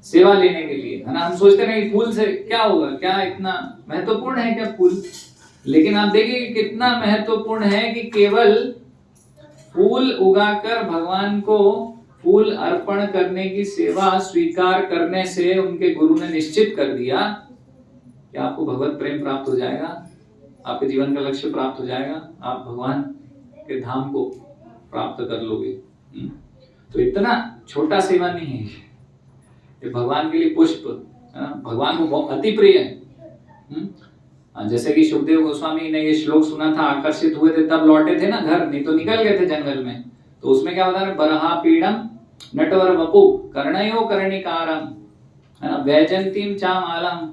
सेवा लेने के लिए, है ना। हम सोचते हैं कि फूल से क्या होगा, क्या इतना महत्वपूर्ण है क्या फूल, लेकिन आप देखिए कितना महत्वपूर्ण है कि केवल फूल उगाकर भगवान को फूल अर्पण करने की सेवा स्वीकार करने से उनके गुरु ने निश्चित कर दिया कि आपको भगवत प्रेम प्राप्त हो जाएगा, आपके जीवन का लक्ष्य प्राप्त हो जाएगा, आप भगवान के धाम को प्राप्त कर लोगे। तो इतना छोटा सेवा नहीं है ये, भगवान के लिए पुष्प भगवान को बहुत अति प्रिय है। जैसे कि सुखदेव गोस्वामी ने ये श्लोक सुना था, आकर्षित हुए थे, तब लौटे थे ना घर, नहीं तो निकल गए थे जंगल में। तो उसमें क्या बता रहे, बरहा पीड़म नटवर वपु कर्णयो कर्णिकारम, है ना, वैजंतीम चा मालम।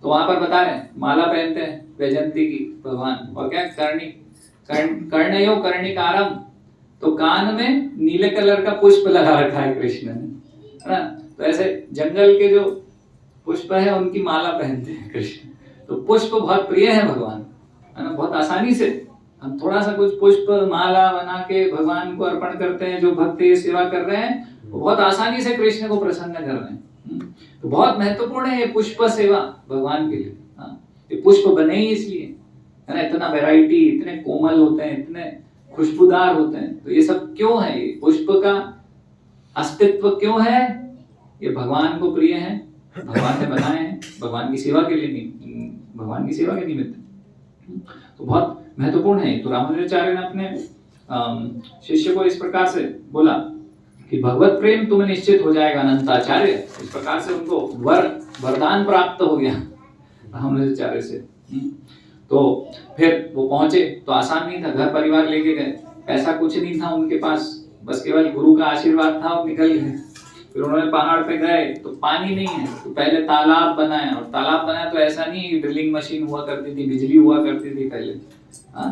तो वहां पर बता रहे माला पहनते हैं वैजंती की भगवान, और क्या कर्णयो कर्णिकारम, तो कान में नीले कलर का पुष्प लगा रखा है कृष्ण ने, है ना। तो ऐसे जंगल के जो पुष्प है उनकी माला पहनते हैं कृष्ण। तो पुष्प बहुत प्रिय है भगवान, है ना। बहुत आसानी से हम थोड़ा सा कुछ पुष्प माला बना के भगवान को अर्पण करते हैं, जो भक्त ये सेवा कर रहे हैं वो बहुत आसानी से कृष्ण को प्रसन्न कर रहे हैं। तो बहुत महत्वपूर्ण है ये पुष्प सेवा भगवान के लिए। ये पुष्प बने ही इसलिए, है ना, इतना वैरायटी, इतने कोमल होते हैं, इतने खुशबूदार होते हैं। तो ये सब क्यों है, ये पुष्प का अस्तित्व क्यों है, ये भगवान को प्रिय है, भगवान ने बनाए हैं भगवान की सेवा के लिए, नहीं भगवान की सेवा के निमित्त। तो बहुत महत्वपूर्ण है। तो रामानुजाचार्य ने अपने शिष्य को इस प्रकार से बोला कि भगवत प्रेम तुम्हें निश्चित हो जाएगा अनंताचार्य। इस प्रकार से उनको वरदान प्राप्त हो गया रामानुजाचार्य से। तो फिर वो पहुंचे, तो आसान नहीं था, घर परिवार लेके गए, पैसा कुछ नहीं था उनके पास, बस केवल गुरु का आशीर्वाद था और निकल गए। फिर उन्होंने पहाड़ पे गए तो पानी नहीं है, तो पहले तालाब बनाया, और तालाब बनाया तो ऐसा नहीं ड्रिलिंग मशीन हुआ करती थी, बिजली हुआ करती थी पहले,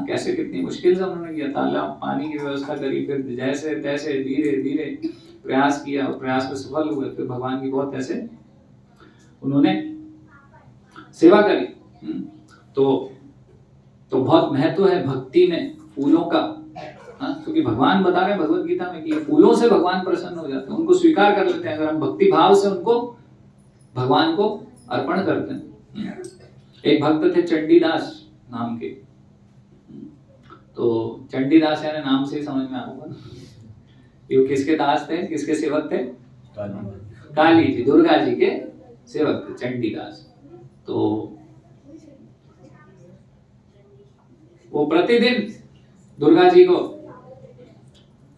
कैसे कितनी मुश्किल से उन्होंने किया, तालाब पानी की व्यवस्था करी, फिर जैसे तैसे धीरे धीरे प्रयास किया और प्रयास में सफल हुए। फिर भगवान की बहुत ऐसे उन्होंने सेवा करी। तो बहुत महत्व है भक्ति में फूलों का, क्योंकि भगवान बता रहे हैं भगवत गीता में कि फूलों से भगवान प्रसन्न हो जाते हैं, उनको स्वीकार कर लेते हैं अगर हम भक्ति भाव से उनको भगवान को अर्पण करते हैं। एक भक्त थे चंडीदास नाम के, तो चंडीदास यानी नाम से समझ में आऊंगा, ये किसके दास थे, किसके सेवक थे, काली जी, दुर्गा जी के सेवक थे चंडीदास। तो वो प्रतिदिन दुर्गा जी को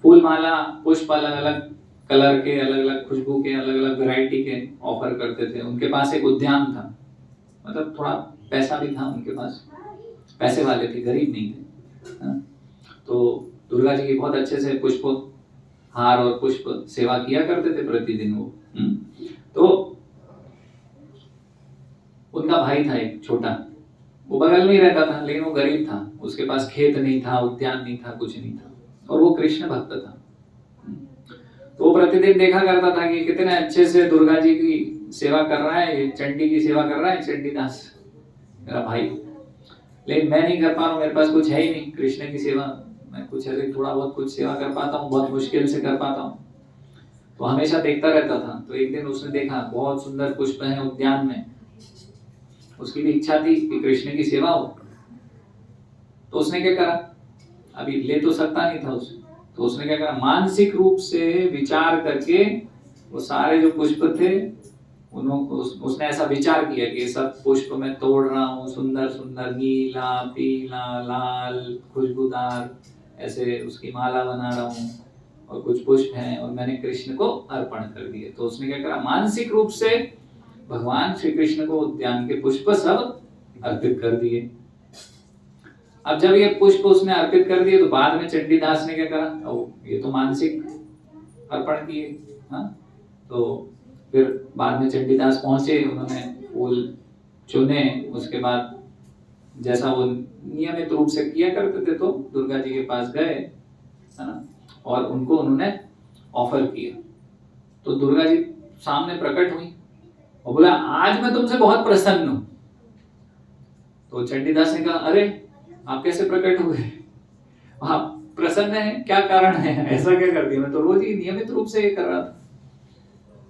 फूल माला पुष्प अलग अलग कलर के, अलग अलग खुशबू के, अलग अलग वैरायटी के ऑफर करते थे। उनके पास एक उद्यान था, मतलब थोड़ा पैसा भी था उनके पास, पैसे वाले थे, गरीब नहीं थे। तो दुर्गा जी की बहुत अच्छे से पुष्प हार और पुष्प सेवा किया करते थे प्रतिदिन वो। तो उनका भाई था एक छोटा, वो बगल में ही रहता था, लेकिन वो गरीब था, उसके पास खेत नहीं था, उद्यान नहीं था, कुछ नहीं था, और वो कृष्ण भक्त था। तो वो प्रतिदिन देखा करता था कि कितने अच्छे से दुर्गा जी की सेवा कर रहा है, चंडी की सेवा कर रहा है चंडीदास मेरा भाई, लेकिन मैं नहीं कर पा रहा हूँ, मेरे पास कुछ है ही नहीं कृष्ण की सेवा, मैं कुछ ऐसे थोड़ा बहुत कुछ सेवा कर पाता हूँ, बहुत मुश्किल से कर पाता हूँ। तो हमेशा देखता रहता था। तो एक दिन उसने देखा बहुत सुंदर पुष्प है उद्यान में, उसकी भी इच्छा थी कि कृष्ण की सेवा हो। तो उसने क्या करा, अभी ले तो सकता नहीं था उसे, तो उसने क्या करा, मानसिक रूप से विचार करके वो सारे जो पुष्प थे उसने ऐसा विचार किया कि ये सब पुष्प मैं तोड़ रहा हूँ, सुंदर सुंदर नीला पीला लाल खुशबूदार ऐसे उसकी माला बना रहा हूँ, और कुछ पुष्प हैं और मैंने कृष्ण को अर्पण कर दिए। तो उसने क्या करा, मानसिक रूप से भगवान श्री कृष्ण को उद्यान के पुष्प सब अर्पित कर दिए। अब जब ये पुष्प उसने अर्पित कर दिए तो बाद में चंडीदास ने क्या करा, ये तो मानसिक अर्पण किए। हाँ, तो फिर बाद में चंडीदास पहुंचे, उन्होंने फूल चुने, उसके बाद जैसा वो नियमित रूप से किया करते थे तो दुर्गा जी के पास गए, है ना, और उनको उन्होंने ऑफर किया। तो दुर्गा जी सामने प्रकट हुई और बोला आज मैं तुमसे बहुत प्रसन्न हूं। तो चंडीदास ने कहा अरे आप कैसे प्रकट हुए, आप प्रसन्न हैं, क्या कारण है, ऐसा क्या कर दिया, मैं तो रोज ही नियमित रूप से ये कर रहा था।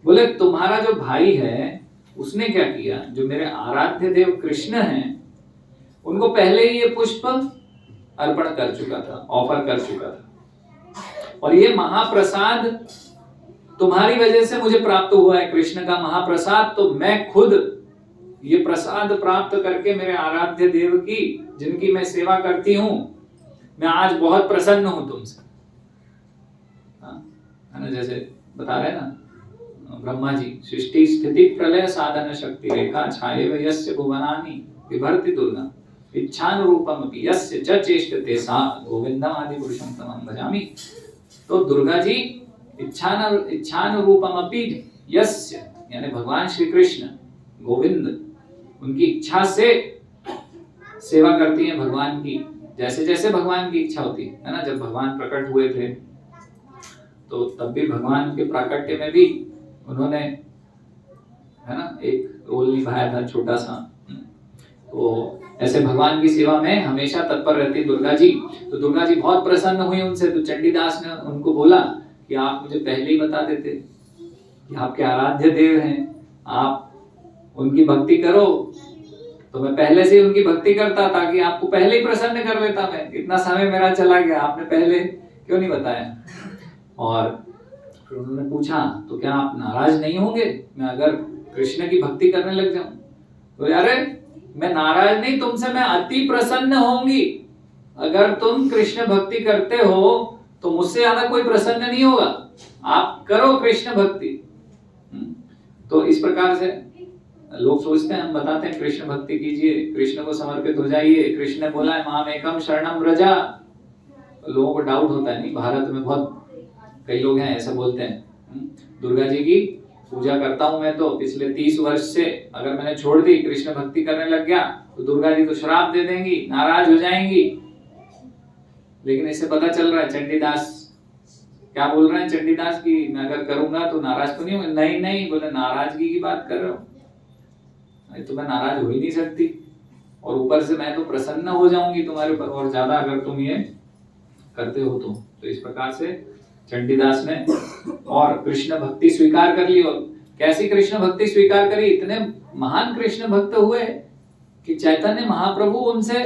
बोले तुम्हारा जो भाई है उसने क्या किया, जो मेरे आराध्य देव कृष्ण हैं उनको पहले ही ये पुष्प अर्पण कर चुका था, ऑफर कर चुका था, और ये महाप्रसाद तुम्हारी वजह से मुझे प्राप्त हुआ है, कृष्ण का महाप्रसाद। तो मैं खुद ये प्रसाद प्राप्त करके मेरे आराध्य देव की, जिनकी मैं सेवा करती हूं, मैं आज बहुत प्रसन्न हूं तुमसे। है ना, जैसे बता रहे ना ब्रह्मा जी, सृष्टि स्थिति प्रलय साधन शक्ति रेखा छाये यस्य भुवनानि विभर्ति दुर्गा इच्छानुरूपमपि यस्य च चेष्टते सा गोविंदम आदि पुरुषं तमं भजामि। तो दुर्गा जी इच्छानुरूपमपि यस्य, यानी भगवान श्री कृष्ण गोविंद, उनकी इच्छा से सेवा करती हैं भगवान की, जैसे जैसे भगवान की इच्छा होती है ना। जब भगवान प्रकट हुए थे तो तब भी भगवान के प्राकट्य में भी उन्होंने, है ना, एक रोल निभाया था छोटा सा। तो ऐसे भगवान की सेवा में हमेशा तत्पर रहती दुर्गा जी। तो दुर्गा जी बहुत प्रसन्न हुई उनसे। तो चंडीदास ने उनको बोला कि आप मुझे पहले ही बता देते कि आपके आराध्य देव हैं, आप उनकी भक्ति करो, तो मैं पहले से ही उनकी भक्ति करता, ताकि आपको पहले ही प्रसन्न कर लेता। मैं इतना समय मेरा चला गया, आपने पहले क्यों नहीं बताया। और फिर उन्होंने पूछा तो क्या आप नाराज नहीं होंगे मैं अगर कृष्ण की भक्ति करने लग जाऊं। तो अरे मैं नाराज नहीं, तुमसे मैं अति प्रसन्न होंगी। अगर तुम कृष्ण भक्ति करते हो तो मुझसे ज्यादा कोई प्रसन्न नहीं होगा, आप करो कृष्ण भक्ति। तो इस प्रकार से लोग सोचते हैं, हम बताते हैं कृष्ण भक्ति कीजिए, कृष्ण को समर्पित हो जाइए। कृष्ण ने बोला है माम एकम शरणम व्रजा। लोगों को डाउट होता है, नहीं भारत में बहुत कई लोग हैं ऐसा बोलते हैं, दुर्गा जी की पूजा करता हूं मैं तो पिछले 30 वर्ष से, अगर मैंने छोड़ दी, कृष्ण भक्ति करने लग गया तो दुर्गा जी तो श्राप दे देंगी, नाराज हो जाएंगी। लेकिन इससे पता चल रहा है चंडीदास क्या बोल रहे हैं। चंडीदास की मैं अगर करूंगा तो नाराज तो नहीं होंगे। नहीं नहीं, बोले नाराजगी की बात कर रहे हो, तो मैं नाराज हो ही नहीं सकती, और ऊपर से मैं तो प्रसन्न हो जाऊंगी तुम्हारे ऊपर, और ज्यादा अगर तुम ये करते हो तो इस प्रकार से चंडीदास ने और कृष्ण भक्ति स्वीकार कर ली। और कैसी कृष्ण भक्ति स्वीकार करी, इतने महान कृष्ण भक्त हुए कि चैतन्य महाप्रभु उनसे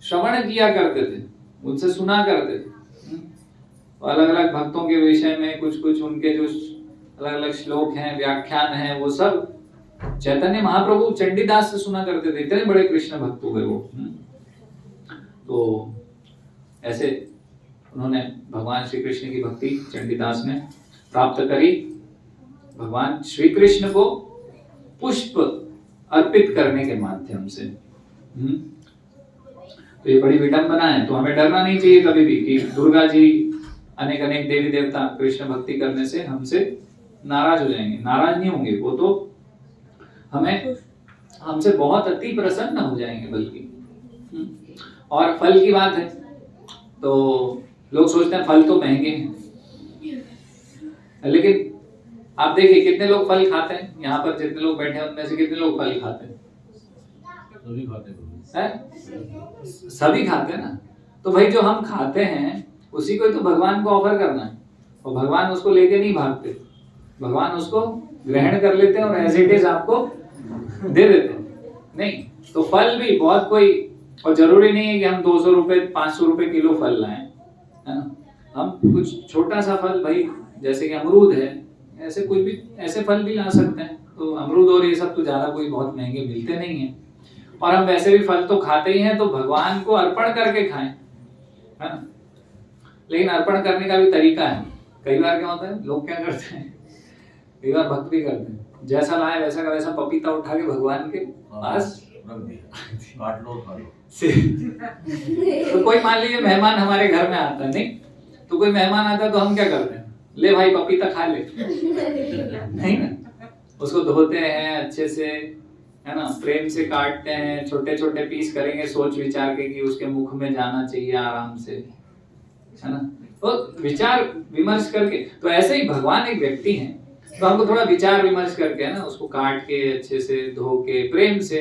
श्रवण किया करते थे, उनसे सुना करते थे। अलग अलग भक्तों के विषय में कुछ कुछ उनके जो अलग अलग श्लोक हैं, व्याख्यान हैं, वो सब चैतन्य महाप्रभु चंडीदास से सुना करते थे। इतने बड़े कृष्ण भक्त हुए वो। तो ऐसे उन्होंने भगवान श्री कृष्ण की भक्ति चंडीदास ने प्राप्त करी। भगवान श्री कृष्ण को पुष्प अर्पित करने के माध्यम से। तो ये बड़ी विडंबना है। तो हमें डरना नहीं चाहिए कभी भी कि दुर्गा जी, अनेक अनेक देवी देवता कृष्ण भक्ति करने से हमसे नाराज हो जाएंगे। नाराज नहीं होंगे, वो तो हमसे बहुत अति प्रसन्न हो जाएंगे बल्कि। और फल की बात है तो लोग सोचते हैं फल तो महंगे हैं, लेकिन आप देखिए कितने लोग फल खाते हैं। यहाँ पर जितने लोग बैठे हैं उनमें से कितने लोग फल खाते हैं? सभी खाते हैं, सभी खाते हैं ना। तो भाई जो हम खाते हैं उसी को तो भगवान को ऑफर करना है, और भगवान उसको लेके नहीं भागते, भगवान उसको ग्रहण कर लेते हैं और एज इट इज आपको दे देते हैं। नहीं तो फल भी बहुत कोई, और जरूरी नहीं है कि हम 200 रुपए 500 रुपए किलो फल लाएं, है ना। हम कुछ छोटा सा फल, भाई जैसे कि अमरूद है, ऐसे कुछ भी ऐसे फल भी ला सकते हैं। तो अमरूद और ये सब तो ज्यादा कोई बहुत महंगे मिलते नहीं है, और हम वैसे भी फल तो खाते ही हैं, तो भगवान को अर्पण करके खाएं, है ना। लेकिन अर्पण करने का भी तरीका है। कई बार क्या होता है, लोग क्या करते हैं, कई बार भक्त भी करते हैं, जैसा लाए वैसा का वैसा पपीता उठा के भगवान के पास रख दिया, काट लो खा लो। तो कोई मान लीजिए मेहमान हमारे घर में आता है, नहीं तो कोई मेहमान आता है तो हम क्या करते हैं, ले भाई पपीता खा ले, नहीं ना, उसको धोते हैं अच्छे से, है ना, प्रेम से काटते हैं, छोटे छोटे पीस करेंगे सोच विचार के कि उसके मुख में जाना चाहिए आराम से, है ना, तो विचार विमर्श करके। तो ऐसे ही भगवान एक व्यक्ति हैं, तो हमको थोड़ा विचार विमर्श करके, है ना, उसको काट के अच्छे से धो के प्रेम से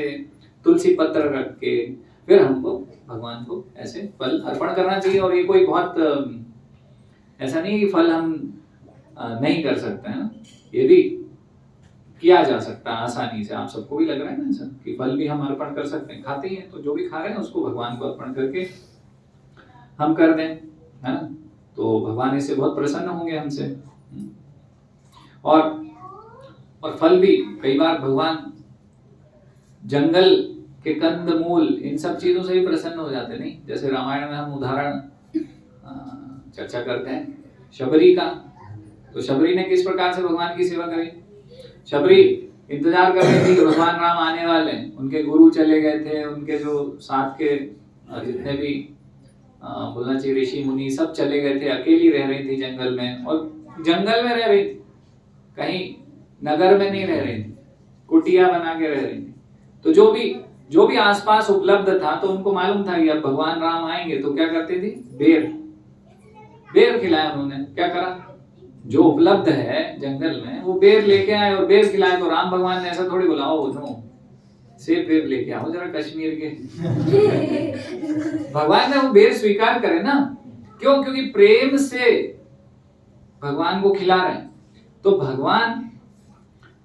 तुलसी पत्र रख के फिर हमको भगवान को ऐसे फल अर्पण करना चाहिए। और ये कोई बहुत ऐसा नहीं कि फल हम नहीं कर सकते हैं ना, ये भी किया जा सकता है आसानी से। आप सबको भी लग रहा है ना ऐसा कि फल भी हम अर्पण कर सकते हैं, खाते ही हैं, तो जो भी खा रहे हैं उसको भगवान को अर्पण करके हम कर दें, है ना, तो भगवान इससे बहुत प्रसन्न होंगे हमसे। और फल भी कई बार भगवान जंगल के कंद मूल इन सब चीजों से भी प्रसन्न हो जाते, नहीं, जैसे रामायण में हम उदाहरण चर्चा करते हैं शबरी का। तो शबरी ने किस प्रकार से भगवान की सेवा करी। शबरी इंतजार कर रही थी कि भगवान राम आने वाले हैं, उनके गुरु चले गए थे, उनके जो साथ के जितने भी बोलना चाहिए ऋषि मुनि सब चले गए थे, अकेली रह रही थी जंगल में, और जंगल में रह रही थी, कहीं नगर में नहीं रह रही थी, कुटिया बना के रह रही थी। तो जो भी आसपास उपलब्ध था, तो उनको मालूम था कि अब भगवान राम आएंगे, तो क्या करती थी, बेर खिलाया उन्होंने। क्या करा, जो उपलब्ध है जंगल में वो बेर लेके आए और बेर खिलाए। तो राम भगवान ने ऐसा थोड़ी बोला, ओ नो सेब बेर लेके आओ जरा कश्मीर के। भगवान ने वो बेर स्वीकार करे ना, क्यों, क्योंकि प्रेम से भगवान को खिला रहे हैं। तो भगवान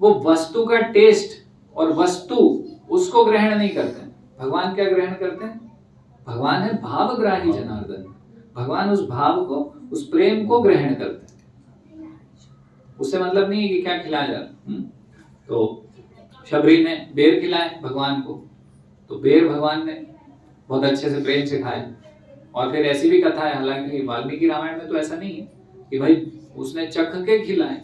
वो वस्तु का टेस्ट और वस्तु उसको ग्रहण नहीं करते। भगवान क्या ग्रहण करते हैं, भगवान है भावग्राही जनार्दन। भगवान उस भाव को, उस प्रेम को ग्रहण करते हैं। उससे मतलब नहीं है कि क्या खिलाया जा रहा। तो शबरी ने बेर खिलाए भगवान को, तो बेर भगवान ने बहुत अच्छे से प्रेम से खाए। और फिर ऐसी भी कथा है, हालांकि वाल्मीकि रामायण में तो ऐसा नहीं है कि भाई उसने चख के खिलाए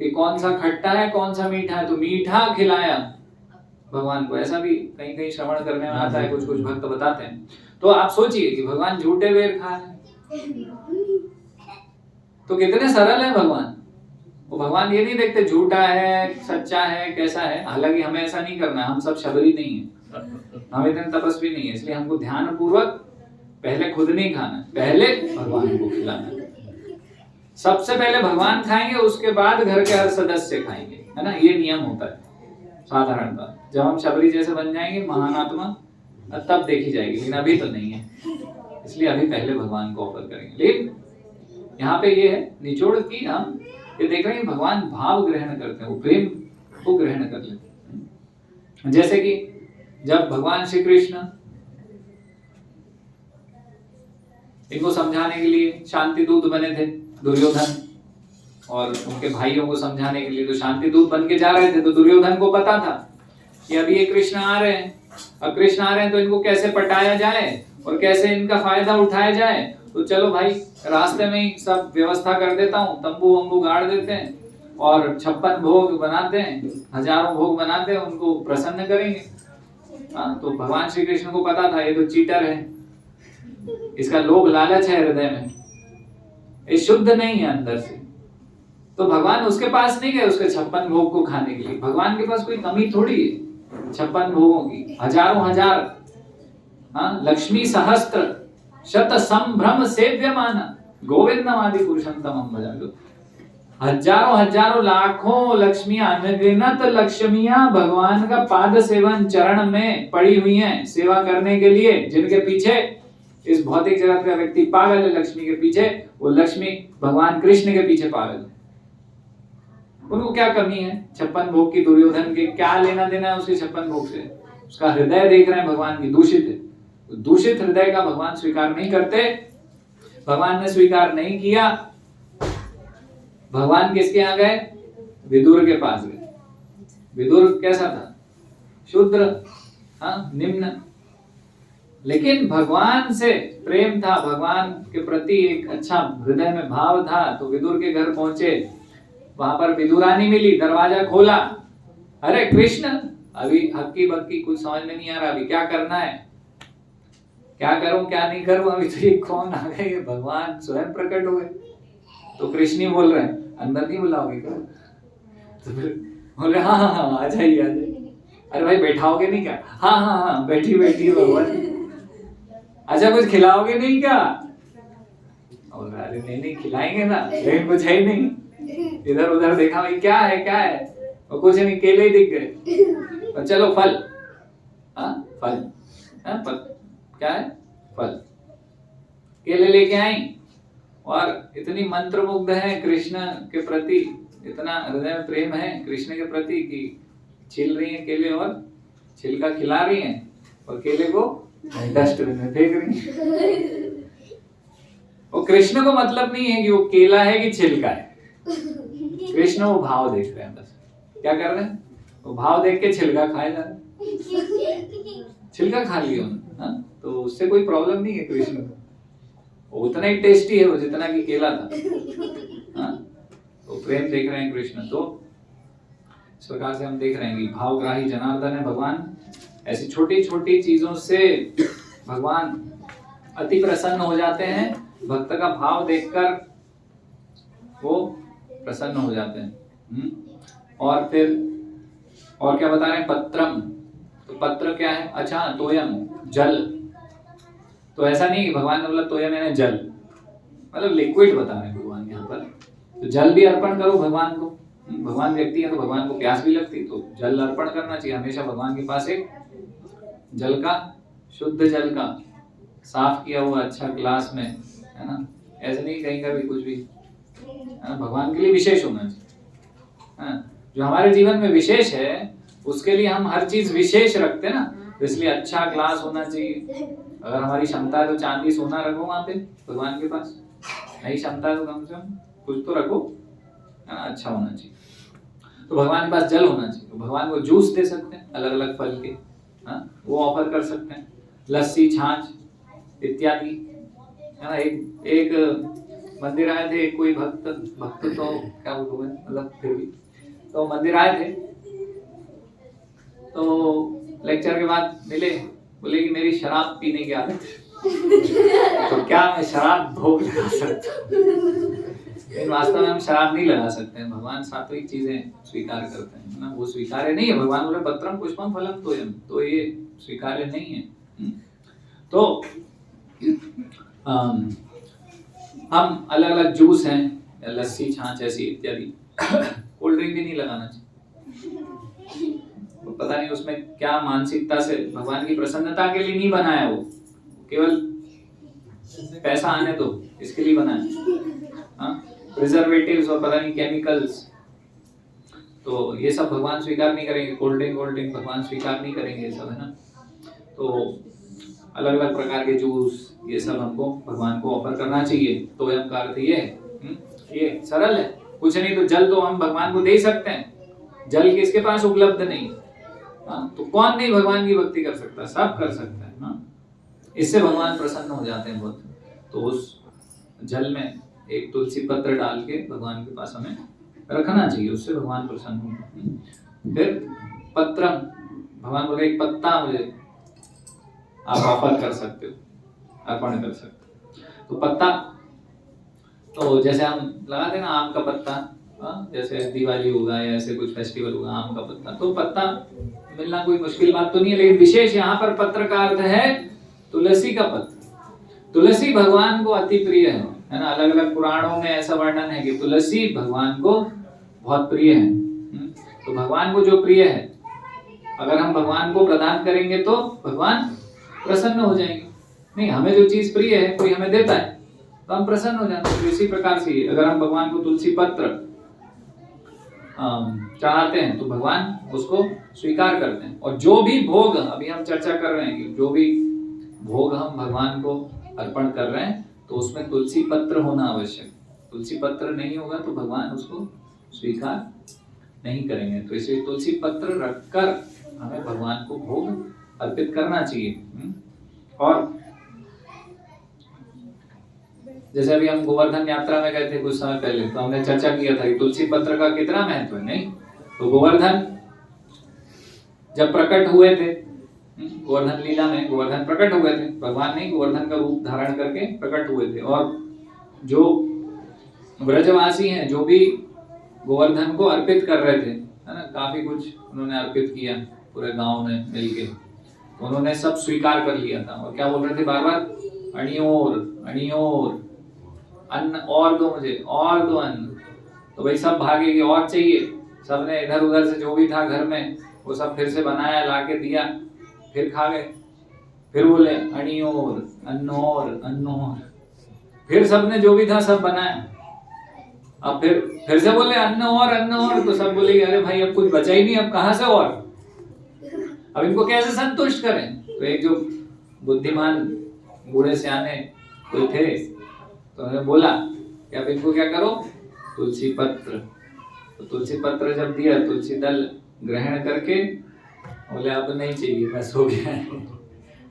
कि कौन सा खट्टा है कौन सा मीठा है, तो मीठा खिलाया भगवान को। ऐसा भी कहीं कहीं श्रवण करने में आता है, कुछ कुछ भक्त बताते हैं। तो आप सोचिए कि भगवान झूठे बेर खा रहे हैं, तो कितने सरल है भगवान। वो भगवान ये नहीं देखते झूठा है सच्चा है कैसा है। हालांकि हमें ऐसा नहीं करना है, हम सब शबरी नहीं है, हम इतने तपस्वी नहीं है, इसलिए हमको ध्यान पूर्वक पहले खुद नहीं खाना, पहले भगवान को खिलाना है। सबसे पहले भगवान खाएंगे, उसके बाद घर के हर सदस्य खाएंगे, है ना, ये नियम होता है साधारणतः। जब हम शबरी जैसे बन जाएंगे महान आत्मा, तब देखी जाएगी, लेकिन अभी तो नहीं है, इसलिए अभी पहले भगवान को ऑफर करेंगे। लेकिन यहाँ पे ये है निचोड़ की हम ये देख रहे हैं भगवान भाव ग्रहण करते हैं, वो प्रेम को ग्रहण कर लेते हैं। जैसे कि जब भगवान श्री कृष्ण इनको समझाने के लिए शांति दूत बने थे, दुर्योधन और उनके भाइयों को समझाने के लिए तो शांति दूत बन के जा रहे थे। तो दुर्योधन को पता था कि अभी ये कृष्ण आ रहे हैं, अब कृष्ण आ रहे हैं तो इनको कैसे पटाया जाए और कैसे इनका फायदा उठाया जाए। तो चलो भाई रास्ते में ही सब व्यवस्था कर देता हूँ, तंबू वंबू गाड़ देते हैं और 56 भोग बनाते हैं, हजारों भोग बनाते हैं, उनको प्रसन्न करेंगे। तो भगवान श्री कृष्ण को पता था ये तो चीटर है, इसका लोभ लालच है हृदय में, ये शुद्ध नहीं है अंदर से। तो भगवान उसके पास नहीं गए उसके 56 भोग को खाने के लिए। भगवान के पास कोई कमी थोड़ी है 56 भोगों की, हजारों हजार, लक्ष्मी सहस्त्र शत संभ्रम सेव्यमाना गोविंदम आदि पुरुषोत्तमम भजामि। हजारों हजारों लाखों लक्ष्मियां, अनगिनत लक्ष्मियां भगवान का पाद सेवन चरण में पड़ी हुई हैं सेवा करने के लिए, जिनके पीछे इस भौतिक जगत का व्यक्ति पागल है लक्ष्मी के पीछे, वो लक्ष्मी भगवान कृष्ण के पीछे पागल है। उनको क्या कमी है 56 भोग की, दुर्योधन के क्या लेना देना है उसके 56 भोग से। उसका हृदय देख रहे हैं भगवान की दूषित है, दूषित हृदय का भगवान स्वीकार नहीं करते। भगवान ने स्वीकार नहीं किया, भगवान किसके यहाँ गए, विदुर के पास गए। विदुर कैसा था, शूद्र, निम्न, लेकिन भगवान से प्रेम था, भगवान के प्रति एक अच्छा हृदय में भाव था। तो विदुर के घर पहुंचे, वहां पर विदुरानी मिली, दरवाजा खोला, अरे कृष्ण अभी हक्की बक्की कुछ समझ में नहीं आ रहा, अभी क्या करना है, क्या करूं क्या नहीं करूं, अभी तो ये कौन आ गए, ये भगवान स्वयं प्रकट हुए। तो कृष्ण ही बोल रहे हैं, अंदर नहीं बुलाओगे क्या? तो फिर बोल रहे हाँ हाँ हाँ आ जाइए आ जाइए। अरे भाई बैठाओगे नहीं क्या? हाँ हाँ हाँ बैठी बैठी भगवान। अच्छा कुछ खिलाओगे नहीं क्या? बोल रहा अरे नहीं नहीं खिलाएंगे ना, लेकिन कुछ है ही नहीं। इधर उधर देखा, भाई क्या है क्या है, और कुछ नहीं, केले ही दिख गए। और चलो फल, हाँ फल, हाँ क्या है फल, केले लेके आई। और इतनी मंत्रमुग्ध है कृष्ण के प्रति, इतना हृदय में प्रेम है कृष्ण के प्रति कि छील रही हैं केले और छिलका खिला रही हैं और केले को डस्टबिन में फेंक रही हैं। और कृष्ण को मतलब नहीं है कि वो केला है कि छिलका है, कृष्ण वो भाव देख रहे हैं, बस क्या कर रहे हैं, वो भाव देख के छिलका खाए जा रहे हैं। छिलका खा लिया उन्होंने, तो उससे कोई प्रॉब्लम नहीं है कृष्ण को, वो उतना ही टेस्टी है वो जितना कि केला था। तो प्रेम देख रहे हैं कृष्ण। तो इस प्रकार से हम देख रहे हैं कि भावग्राही जनार्दन है भगवान। ऐसी छोटी छोटी चीजों से भगवान अति प्रसन्न हो जाते हैं, भक्त का भाव देखकर वो प्रसन्न हो जाते हैं। और फिर और क्या बता रहे हैं, पत्रम, तो पत्र क्या है, अच्छा तोयम जल। तो ऐसा नहीं कि भगवान ने बोला तोयम यानी जल, मतलब लिक्विड बता रहे हैं भगवान यहाँ पर। तो जल भी अर्पण करो भगवान को, भगवान व्यक्ति है तो भगवान को प्यास भी लगती, तो जल अर्पण करना चाहिए हमेशा भगवान के पास। एक जल का, शुद्ध जल का, साफ किया हुआ अच्छा ग्लास में, है ना, ऐसे नहीं कहीं का भी कुछ भी, भगवान के लिए विशेष होना चाहिए। जो हमारे जीवन में विशेष है उसके लिए हम हर चीज विशेष रखते हैं ना, तो इसलिए अच्छा ग्लास होना चाहिए। अगर हमारी क्षमता है तो चांदी सोना रखो वहां पे भगवान के पास, नहीं क्षमता है तो कम से कम कुछ तो रखो, अच्छा होना चाहिए। तो भगवान के पास जल होना चाहिए, तो भगवान को जूस दे सकते हैं अलग अलग फल के, वो ऑफर कर सकते हैं, लस्सी छाछ इत्यादि, है ना। एक मंदिर आए थे, कोई भक्त तो क्या बोलूं मैं, मतलब फिर भी तो मंदिर आए थे, तो लेक्चर के बाद मिले, बोले कि मेरी शराब पीने की आदत है, तो क्या मैं शराब भोग लगा सकता हूँ? लेकिन वास्तव में हम शराब नहीं लगा सकते हैं, भगवान सात्विक चीजें स्वीकार करते हैं ना, वो स्वीकार्य नहीं है। भगवान बोले पत्रम पुष्पम फलम तोयम, तो ये स्वीकार्य नहीं है। तो हम अलग अलग जूस हैं, लस्सी छाछ ऐसी इत्यादि, कोल्ड ड्रिंक भी नहीं लगाना चाहिए। तो पता नहीं उसमें क्या मानसिकता से, भगवान की प्रसन्नता के लिए नहीं बनाया, वो केवल पैसा आने दो इसके लिए बनाया, प्रिजर्वेटिव्स और पता नहीं केमिकल्स, तो ये सब भगवान स्वीकार नहीं करेंगे। कोल्ड ड्रिंक भगवान स्वीकार नहीं करेंगे, ये सब है ना। तो अलग अलग प्रकार के जूस ये सब हमको भगवान को ऑफर करना चाहिए। तो यम का अर्थ ये सरल है, कुछ नहीं तो जल तो हम भगवान को दे सकते हैं, जल किसके पास उपलब्ध नहीं, तो कौन नहीं भगवान की भक्ति कर सकता, सब कर सकता है ना। इससे भगवान प्रसन्न हो जाते हैं बहुत। तो उस जल में एक तुलसी पत्र डाल के भगवान के पास हमें रखना चाहिए, उससे भगवान प्रसन्न होंगे। फिर पत्रम, भगवान बोले एक पत्ता मुझे आप ऑफर कर सकते हो, अर्पण कर सकते हो। तो पत्ता, तो जैसे हम लगाते हैं ना आम का पत्ता, जैसे दिवाली होगा या ऐसे कुछ फेस्टिवल होगा, आम का पत्ता, तो पत्ता मिलना कोई मुश्किल बात तो नहीं है। लेकिन विशेष यहाँ पर पत्र का अर्थ है तुलसी का पत्र। तुलसी भगवान को अति प्रिय है ना। अलग अलग पुराणों में ऐसा वर्णन है कि तुलसी भगवान को बहुत प्रिय है। तो भगवान को जो प्रिय है, अगर हम भगवान को प्रदान करेंगे तो भगवान प्रसन्न हो जाएंगे। नहीं, हमें जो चीज प्रिय है कोई हमें देता है तो हम प्रसन्न हो जाते हैं। तो इसी प्रकार से अगर हम भगवान को तुलसी पत्र चढ़ाते हैं तो भगवान उसको स्वीकार करते हैं। और जो भी भोग, अभी हम चर्चा कर रहे हैं कि जो भी भोग हम भगवान को अर्पण कर रहे हैं तो उसमें तुलसी पत्र होना आवश्यक। तुलसी पत्र नहीं होगा तो भगवान उसको स्वीकार नहीं करेंगे। तो इसलिए तुलसी पत्र रखकर हमें भगवान को भोग अर्पित करना चाहिए। और जैसे अभी हम गोवर्धन यात्रा में गए थे कुछ समय पहले, तो हमने चर्चा किया था कि तुलसी पत्र का कितना महत्व है। नहीं तो गोवर्धन जब प्रकट हुए थे गोवर्धन लीला में, गोवर्धन प्रकट हुए थे, भगवान ने गोवर्धन का रूप धारण करके प्रकट हुए थे। और जो ब्रजवासी हैं जो भी गोवर्धन को अर्पित कर रहे थे, है ना, काफी कुछ उन्होंने अर्पित किया पूरे गांव में मिलके, उन्होंने सब स्वीकार कर लिया था। और क्या बोल रहे थे बार बार, अणियोर अणियोर, अन्न और दो मुझे, और दो अन्न। तो भाई सब भागे कि और चाहिए, सबने इधर उधर से जो भी था घर में वो सब फिर से बनाया, लाके दिया, फिर खा गए। फिर बोले अणियोर अन्नोर अन्नोर, फिर सबने जो भी था सब बनाया। अब फिर से बोले अन्न और, तो सब बोले अरे भाई अब कुछ बचा ही नहीं, अब कहां से और, अब इनको कैसे संतुष्ट करें। तो एक जो बुद्धिमान बूढ़े सियाने कोई थे, तो उन्होंने बोला कि अब इनको क्या करो, तुलसी पत्र। तो तुलसी पत्र जब दिया, तुलसी दल ग्रहण करके बोले अब नहीं चाहिए, बस हो गया है,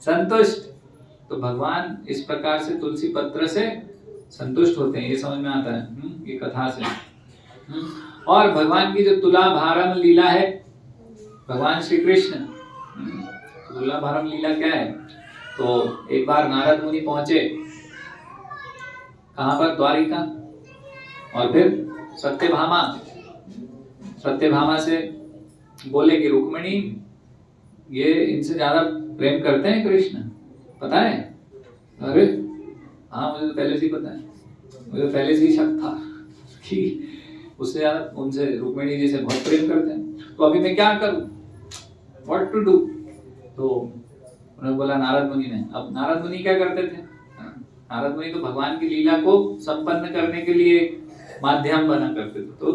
संतुष्ट। तो भगवान इस प्रकार से तुलसी पत्र से संतुष्ट होते हैं, ये समझ में आता है ये कथा से। और भगवान की जो तुला भारम लीला है, भगवान श्री कृष्ण, तुला भारम लीला क्या है, तो एक बार नारद मुनि पहुंचे कहां पर, द्वारिका। और फिर सत्यभामा से बोले कि रुक्मिणी ये इनसे ज्यादा प्रेम करते हैं कृष्ण, पता है? अरे हाँ मुझे तो पहले से ही पता है, मुझे पहले से ही शक था कि उससे ज्यादा उनसे रुक्मिणी जी से बहुत प्रेम करते हैं। तो अभी मैं क्या करूं, व्हाट टू डू। तो उन्होंने बोला नारद मुनि ने। अब नारद मुनि क्या करते थे, नारद मुनि तो भगवान की लीला को संपन्न करने के लिए माध्यम बना करते थे। तो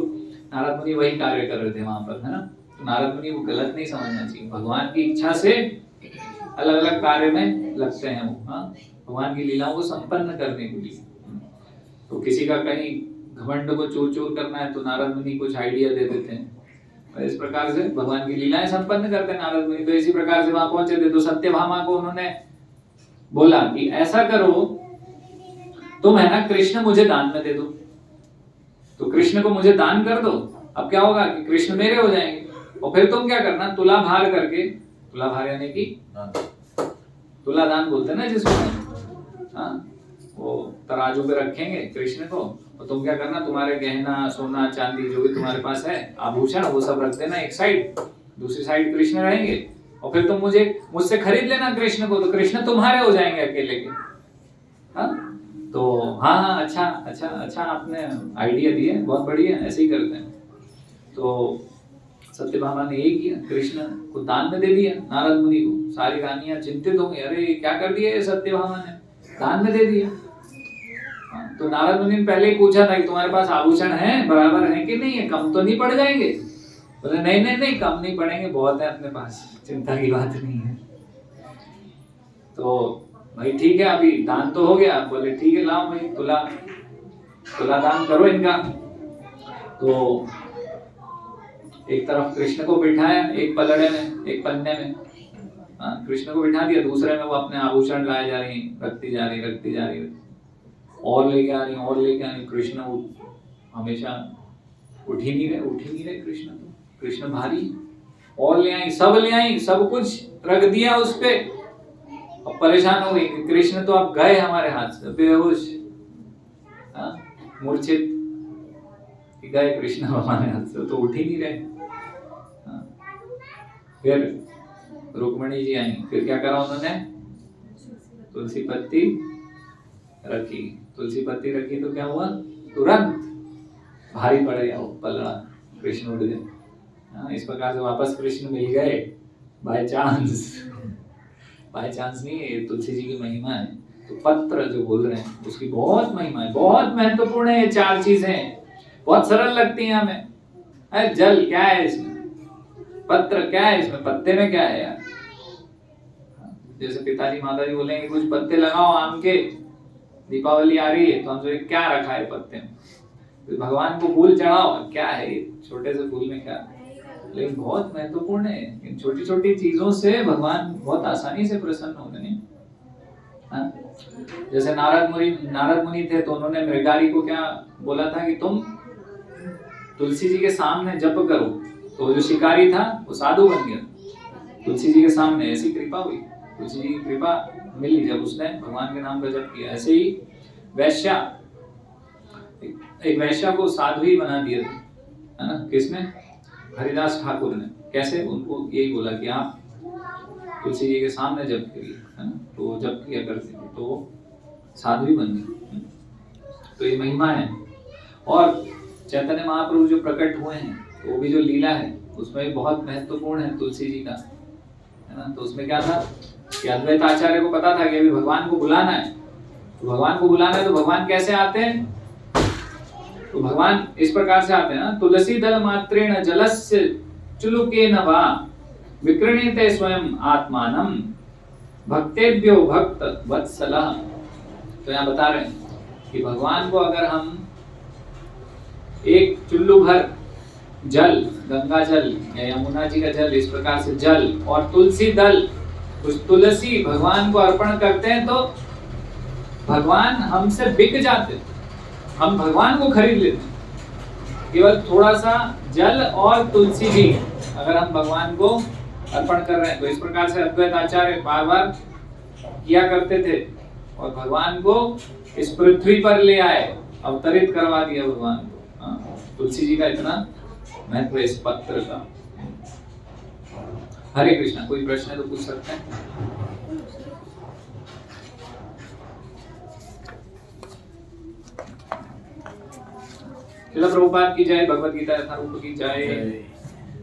नारद मुनि वही कार्य कर रहे थे वहां पर, है ना। तो नारद मुनि को गलत नहीं समझना चाहिए, भगवान की इच्छा से अलग अलग कार्य में लगते हैं वो, हाँ, भगवान की लीलाओं को संपन्न करने के लिए। तो किसी का कहीं घमंड को चूर चूर करना है तो नारद मुनि कुछ आइडिया दे देते हैं, और इस प्रकार से भगवान की लीलाएं संपन्न करते हैं नारद मुनि। तो इसी प्रकार से वहां पहुंचे थे। तो सत्यभामा को उन्होंने बोला कि ऐसा करो, तुम है ना कृष्ण मुझे दान में दे दो, तो कृष्ण को मुझे दान कर दो। अब क्या होगा कि कृष्ण मेरे हो जाएंगे, और फिर तुम क्या करना, तुला भार करके, तुला भार यानी कि तुला दान बोलते हैं ना जिसमें, हाँ, वो तराजू पे रखेंगे कृष्ण को, और तुम क्या करना, तुम्हारे गहना सोना चांदी जो भी तुम्हारे पास है आभूषण वो सब रख देना एक साइड, दूसरी साइड कृष्ण रहेंगे, और फिर तुम मुझसे खरीद लेना कृष्ण को, तो कृष्ण तुम्हारे हो जाएंगे अकेले के। हाँ तो हाँ अच्छा आपने आइडिया दिया, बहुत बढ़िया, ऐसे ही करते हैं। तो सत्यभामा ने यही किया, कृष्ण को दान में दे दिया नारद मुनि को। सारी रानियां चिंतित हो गई, अरे क्या कर दिया ये सत्यभामा ने, दान में दे दिया। तो नारद मुनि ने पहले ही पूछा था कि तुम्हारे पास आभूषण है, बराबर है कि नहीं है, कम तो नहीं पड़ जाएंगे? बोले नहीं कम नहीं पड़ेंगे, बहुत है अपने पास, चिंता की बात नहीं है। तो भाई ठीक है, अभी दान तो हो गया। बोले ठीक है लाओ भाई तुला दान करो इनका। तो एक तरफ कृष्ण को बिठाया, एक पलड़े में, एक पन्ने में, कृष्ण को बिठा दिया, दूसरे में वो अपने आभूषण लाए जा रही, रखती जा रही, और लेके आ रही। कृष्ण हमेशा उठ ही नहीं रहे कृष्ण। तो कृष्ण भारी, और ले आई, सब कुछ रख दिया उस पे। अब परेशान हो गई कि कृष्ण तो अब गए हमारे हाथ से, बेहोश, मूर्छित गए कृष्ण हमारे हाथ से, तो उठ ही नहीं रहे। फिर रुक्मिणी जी आई, फिर क्या करा उन्होंने, तुलसी पत्ती रखी तो क्या हुआ, तुरंत भारी पड़ गया वो पलड़ा, कृष्ण उठ गए। इस प्रकार से वापस कृष्ण मिल गए बाय चांस नहीं है, ये तुलसी जी की महिमा है। तो पत्र जो बोल रहे हैं उसकी बहुत महिमा है, बहुत महत्वपूर्ण है। ये चार चीजें बहुत सरल लगती हैं हमें। जल क्या है इसमें, पत्र क्या है इसमें, पत्ते में क्या है यार। जैसे पिताजी माताजी बोलेंगे कुछ पत्ते लगाओ आम के, दीपावली आ रही है, तो हमसे क्या रखा है पत्ते में, तो भगवान को फूल चढ़ाओ, क्या है छोटे से फूल में क्या, लेकिन बहुत महत्वपूर्ण है। इन छोटी छोटी चीजों से भगवान बहुत आसानी से प्रसन्न होते हैं। जैसे नारद मुनि थे, तो उन्होंने मृगारी को क्या बोला था कि तुम तुलसी जी के सामने जप करो, तो जो शिकारी था वो साधु बन गया। तुलसी जी के सामने ऐसी कृपा हुई, तुलसी जी की कृपा मिली जब उसने भगवान के नाम का जप किया। ऐसे ही वैश्या, एक वैश्या को साध्वी बना दिया, है ना, किसने? हरिदास ठाकुर ने। कैसे? उनको यही बोला कि आप तुलसी जी के सामने जप करिए, है ना, तो जप किया करते थे तो साध्वी बन गई। तो ये महिमा है। और चैतन्य महाप्रभु जो प्रकट हुए हैं, तो वो भी जो लीला है उसमें भी बहुत महत्वपूर्ण है तुलसी जी का, है ना। तो उसमें क्या था कि अद्वैत आचार्य को पता था कि अभी भगवान को बुलाना है, तो भगवान को बुलाना है तो भगवान कैसे आते हैं? तो भगवान इस प्रकार से आते हैं ना, तुलसी दल मात्रेण जलस्य चुलुकेन वा विकृणीते स्वयं आत्मानम भक्तेभ्यो भक्त वत्सलः। तो यहाँ बता रहे हैं कि भगवान को अगर हम एक चुल्लू भर जल, गंगा जल या यमुना जी का जल, इस प्रकार से जल और तुलसी दल, उस तुलसी भगवान को अर्पण करते हैं तो भगवान हमसे बिक जाते, हम भगवान को खरीद लेते हैं। केवल थोड़ा सा जल और तुलसी भी अगर हम भगवान को अर्पण कर रहे हैं, तो इस प्रकार से अद्वैत आचार्य बार बार किया करते थे और भगवान को इस पृथ्वी पर ले आए, अवतरित करवा दिया भगवान को। तुलसी जी का इतना महत्व इस पत्र का। हरे कृष्णा। कोई प्रश्न है तो पूछ सकते हैं। श्रील प्रभुपाद की जय, भगवद गीता यथारूप की जय।